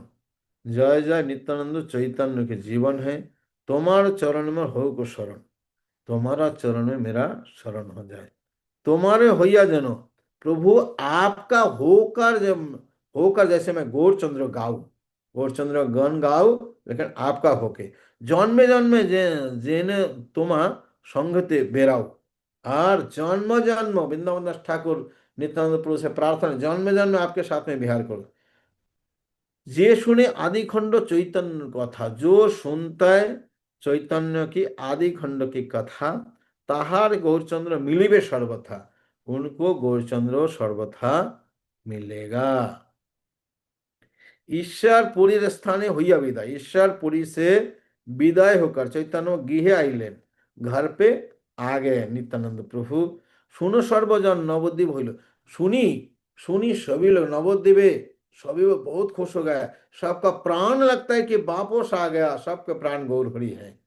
जय जय नित्यानंद चैतन्य के जीवन है। तुम्हारे चरण में हो को शरण, तुम्हारा चरण में मेरा शरण हो जाए। तुम्हारे होइया जनो प्रभु आपका होकर, जब होकर जैसे मैं गौरचंद्र गाऊ, गौरचंद्र गण गाऊ, लेकिन आपका होके जन्मे जन्मे जेने तुम्हा संगते बेराओ। और जन्म जन्म वृंदावन दास ठाकुर नित्यानंद प्रभु से प्रार्थना, जन्मे जन्मे आपके साथ में विहार करो। जे सुने आदि खंड चैतन्य कथा, जो सुनता है चैतन्य की आदि खंड की कथा, ताहार गौरचंद्र मिलिबे सर्वथा, उनको गौरचंद्र सर्वथा मिलेगा। ईश्वरपुरी स्थाने हुआ विदाय, ईश्वरपुरी से विदाय होकर चैतन्य गृहे आइलेन, घर पे आ गए नित्यानंद प्रभु। सुनो सर्वजन नवद्वीप हইল, सुनी सुनी सभी लोग नवद्वीपे सभी वो बहुत खुश हो गया। सबका प्राण लगता है कि वापस आ गया, सबके प्राण गौर हरि है,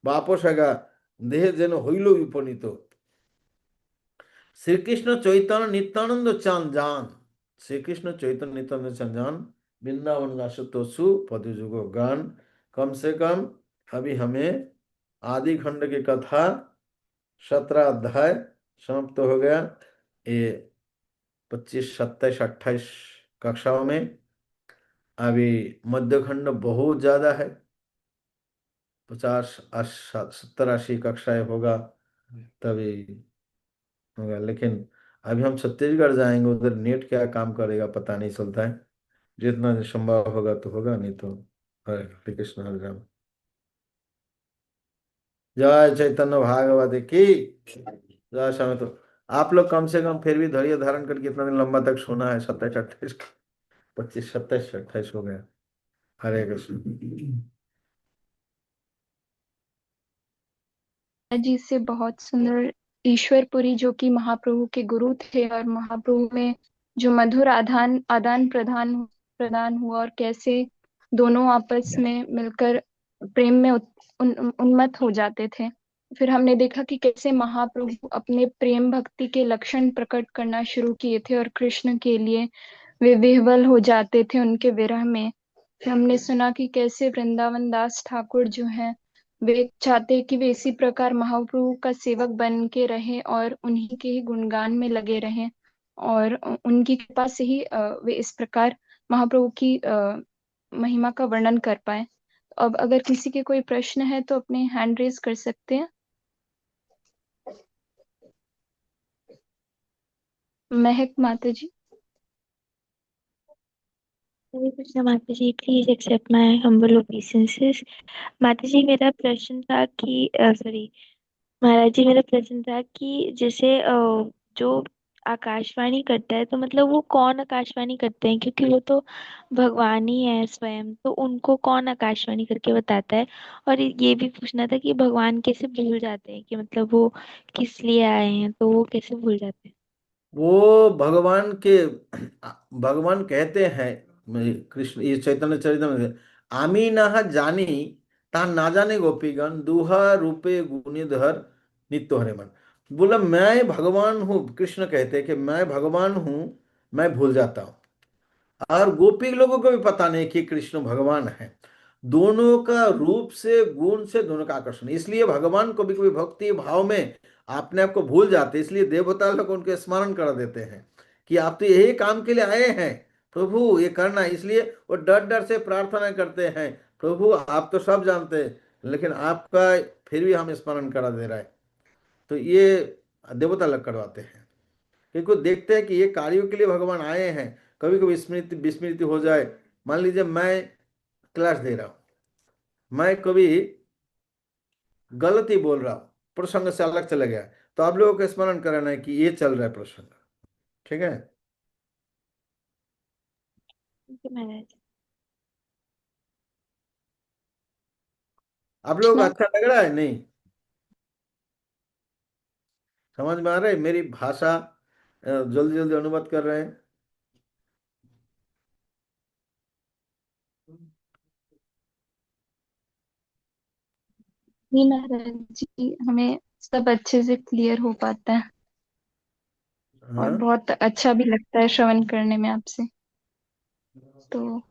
वापस आ गया, देह जेन हইল विपनीत। श्री कृष्ण चैतन्य नित्यानंद चांद जान, श्री कृष्ण चैतन्य नित्यानंद चांद जान, वृंदावन दासों पद जुगो गान। कम से कम अभी हमें आदि खंड की कथा 17 अध्याय समाप्त हो गया। ये 25, 27, 28 कक्षाओं में अभी मध्य खंड बहुत ज्यादा है, 50, 70, 80 कक्षाएं होगा तभी होगा। लेकिन अभी हम छत्तीसगढ़ जाएंगे, उधर नेट क्या काम करेगा पता नहीं चलता है। जितना संभव होगा तो होगा, नहीं तो हरे हरे कृष्ण हरे राम। जय चैतन्य भागवत की जय। समय तो आप लोग कम से कम फिर भी धैर्य धारण करके इतना दिन लंबा तक सोना है, 27, 28, 25, 27, 28 हो गया। हरे कृष्ण। जी से बहुत सुंदर ईश्वरपुरी जो कि महाप्रभु के गुरु थे, और महाप्रभु में जो मधुर आदान आदान प्रदान प्रदान हुआ, और कैसे दोनों आपस में मिलकर प्रेम में उन्मत्त हो जाते थे। फिर हमने देखा कि कैसे महाप्रभु अपने प्रेम भक्ति के लक्षण प्रकट करना शुरू किए थे, और कृष्ण के लिए वे विह्वल हो जाते थे उनके विरह में। फिर हमने सुना कि कैसे वृंदावन दास ठाकुर जो हैं, वे चाहते हैं कि वे इसी प्रकार महाप्रभु का सेवक बन के रहे और उन्हीं के ही गुणगान में लगे रहें, और उनकी कृपा से ही वे इस प्रकार महाप्रभु की महिमा का वर्णन कर पाए। अब अगर किसी के कोई प्रश्न है तो अपने हैंड रेज कर सकते हैं। महक माता जी। हरे कृष्ण माता जी, please accept my humble obeisances. माता जी मेरा प्रश्न था कि सॉरी महाराज जी, मेरा प्रश्न था कि जैसे जो आकाशवाणी करता है, तो मतलब वो कौन आकाशवाणी करते हैं? क्योंकि वो तो भगवान ही है स्वयं, तो उनको कौन आकाशवाणी करके बताता है? और ये भी पूछना था कि भगवान कैसे भूल जाते हैं, कि मतलब वो किस लिए आए हैं, तो वो कैसे भूल जाते हैं? वो भगवान के, भगवान कहते हैं, कृष्ण ये चैतन्य चरित्र में, आमी ना जानी ता ना जाने गोपीगण दुहा रूपे गुणीधर नित्य हरे मन। बोला मैं भगवान हूँ, कृष्ण कहते हैं कि मैं भगवान हूँ, मैं भूल जाता हूँ। और गोपी लोगों को भी पता नहीं कि कृष्ण भगवान है। दोनों का रूप से गुण से दोनों का आकर्षण, इसलिए भगवान को भी कभी भक्ति भाव में अपने आप को भूल जाते, इसलिए देवता लोग उनके स्मरण कर देते हैं कि आप तो यही काम के लिए आए हैं प्रभु, ये करना। इसलिए वो डर डर से प्रार्थना करते हैं, प्रभु आप तो सब जानते हैं लेकिन आपका फिर भी हम स्मरण करा दे रहा है। तो ये देवता लोग करवाते हैं, क्योंकि वो देखते हैं कि ये कार्यों के लिए भगवान आए हैं। कभी कभी स्मृति विस्मृति हो जाए, मान लीजिए मैं क्लास दे रहा हूँ, मैं कभी गलत ही बोल रहा हूँ, प्रसंग से अलग चला गया, तो आप लोगों को स्मरण कराना है कि ये चल रहा है प्रसंग। ठीक है? ठीक है महाराज। आप लोगों को कृष्णा। अच्छा लग रहा है नहीं? समझ में आ रहा है मेरी भाषा? जल्दी जल्दी अनुवाद कर रहे हैं। जी महाराज जी, हमें सब अच्छे से क्लियर हो पाता है, और हाँ। बहुत अच्छा भी लगता है श्रवण करने में आपसे। तो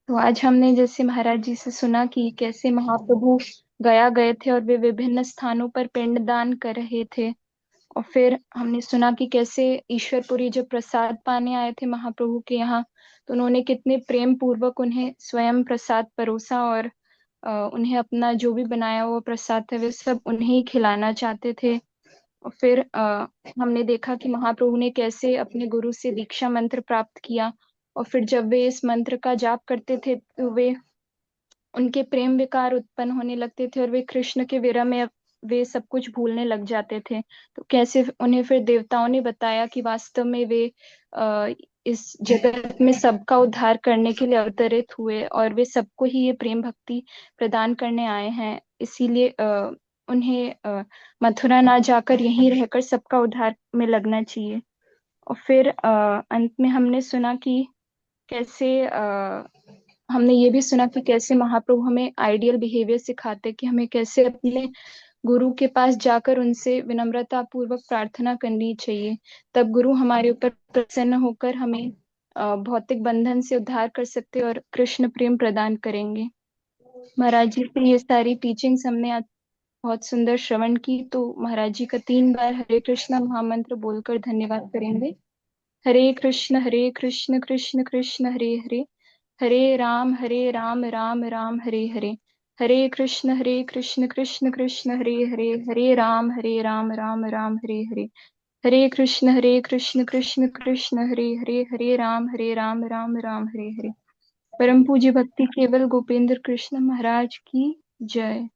आज हमने जैसे महाराज जी से सुना कि कैसे महाप्रभु गया गए थे और वे विभिन्न स्थानों पर पिंडदान कर रहे थे। और फिर हमने सुना कि कैसे ईश्वरपुरी जब प्रसाद पाने आए थे महाप्रभु के यहाँ, तो उन्होंने कितने प्रेम पूर्वक उन्हें स्वयं प्रसाद परोसा, और उन्हें अपना जो भी बनाया हुआ प्रसाद था वे सब उन्हें ही खिलाना चाहते थे। और फिर हमने देखा कि महाप्रभु ने कैसे अपने गुरु से दीक्षा मंत्र प्राप्त किया, और फिर जब वे इस मंत्र का जाप करते थे तो वे उनके प्रेम विकार उत्पन्न होने लगते थे, और वे कृष्ण के विरह में वे सब कुछ भूलने लग जाते थे। तो कैसे उन्हें फिर देवताओं ने बताया कि वास्तव में वे अ, इस जगत में सबका उद्धार करने के लिए अवतरित हुए, और वे सबको ही ये प्रेम भक्ति प्रदान करने आए हैं। इसीलिए उन्हें मथुरा ना जाकर यहीं रहकर सबका उद्धार में लगना चाहिए। और फिर अंत में हमने सुना कि कैसे हमने ये भी सुना कि कैसे महाप्रभु हमें आइडियल बिहेवियर सिखाते, कि हमें कैसे अपने गुरु के पास जाकर उनसे विनम्रता पूर्वक प्रार्थना करनी चाहिए। तब गुरु हमारे ऊपर प्रसन्न होकर हमें भौतिक बंधन से उद्धार कर सकते और कृष्ण प्रेम प्रदान करेंगे। महाराज जी से ये सारी टीचिंग्स हमने आज बहुत सुंदर श्रवण की। तो महाराज जी का 3 बार हरे कृष्णा महामंत्र बोलकर धन्यवाद करेंगे। हरे कृष्ण कृष्ण कृष्ण हरे हरे, हरे राम राम हरे हरे, हरे कृष्ण कृष्ण कृष्ण हरे हरे, हरे राम राम हरे हरे, हरे कृष्ण कृष्ण कृष्ण हरे हरे, हरे राम राम हरे हरे। परम पूज्य भक्ति केवल गोपेंद्र कृष्ण महाराज की जय।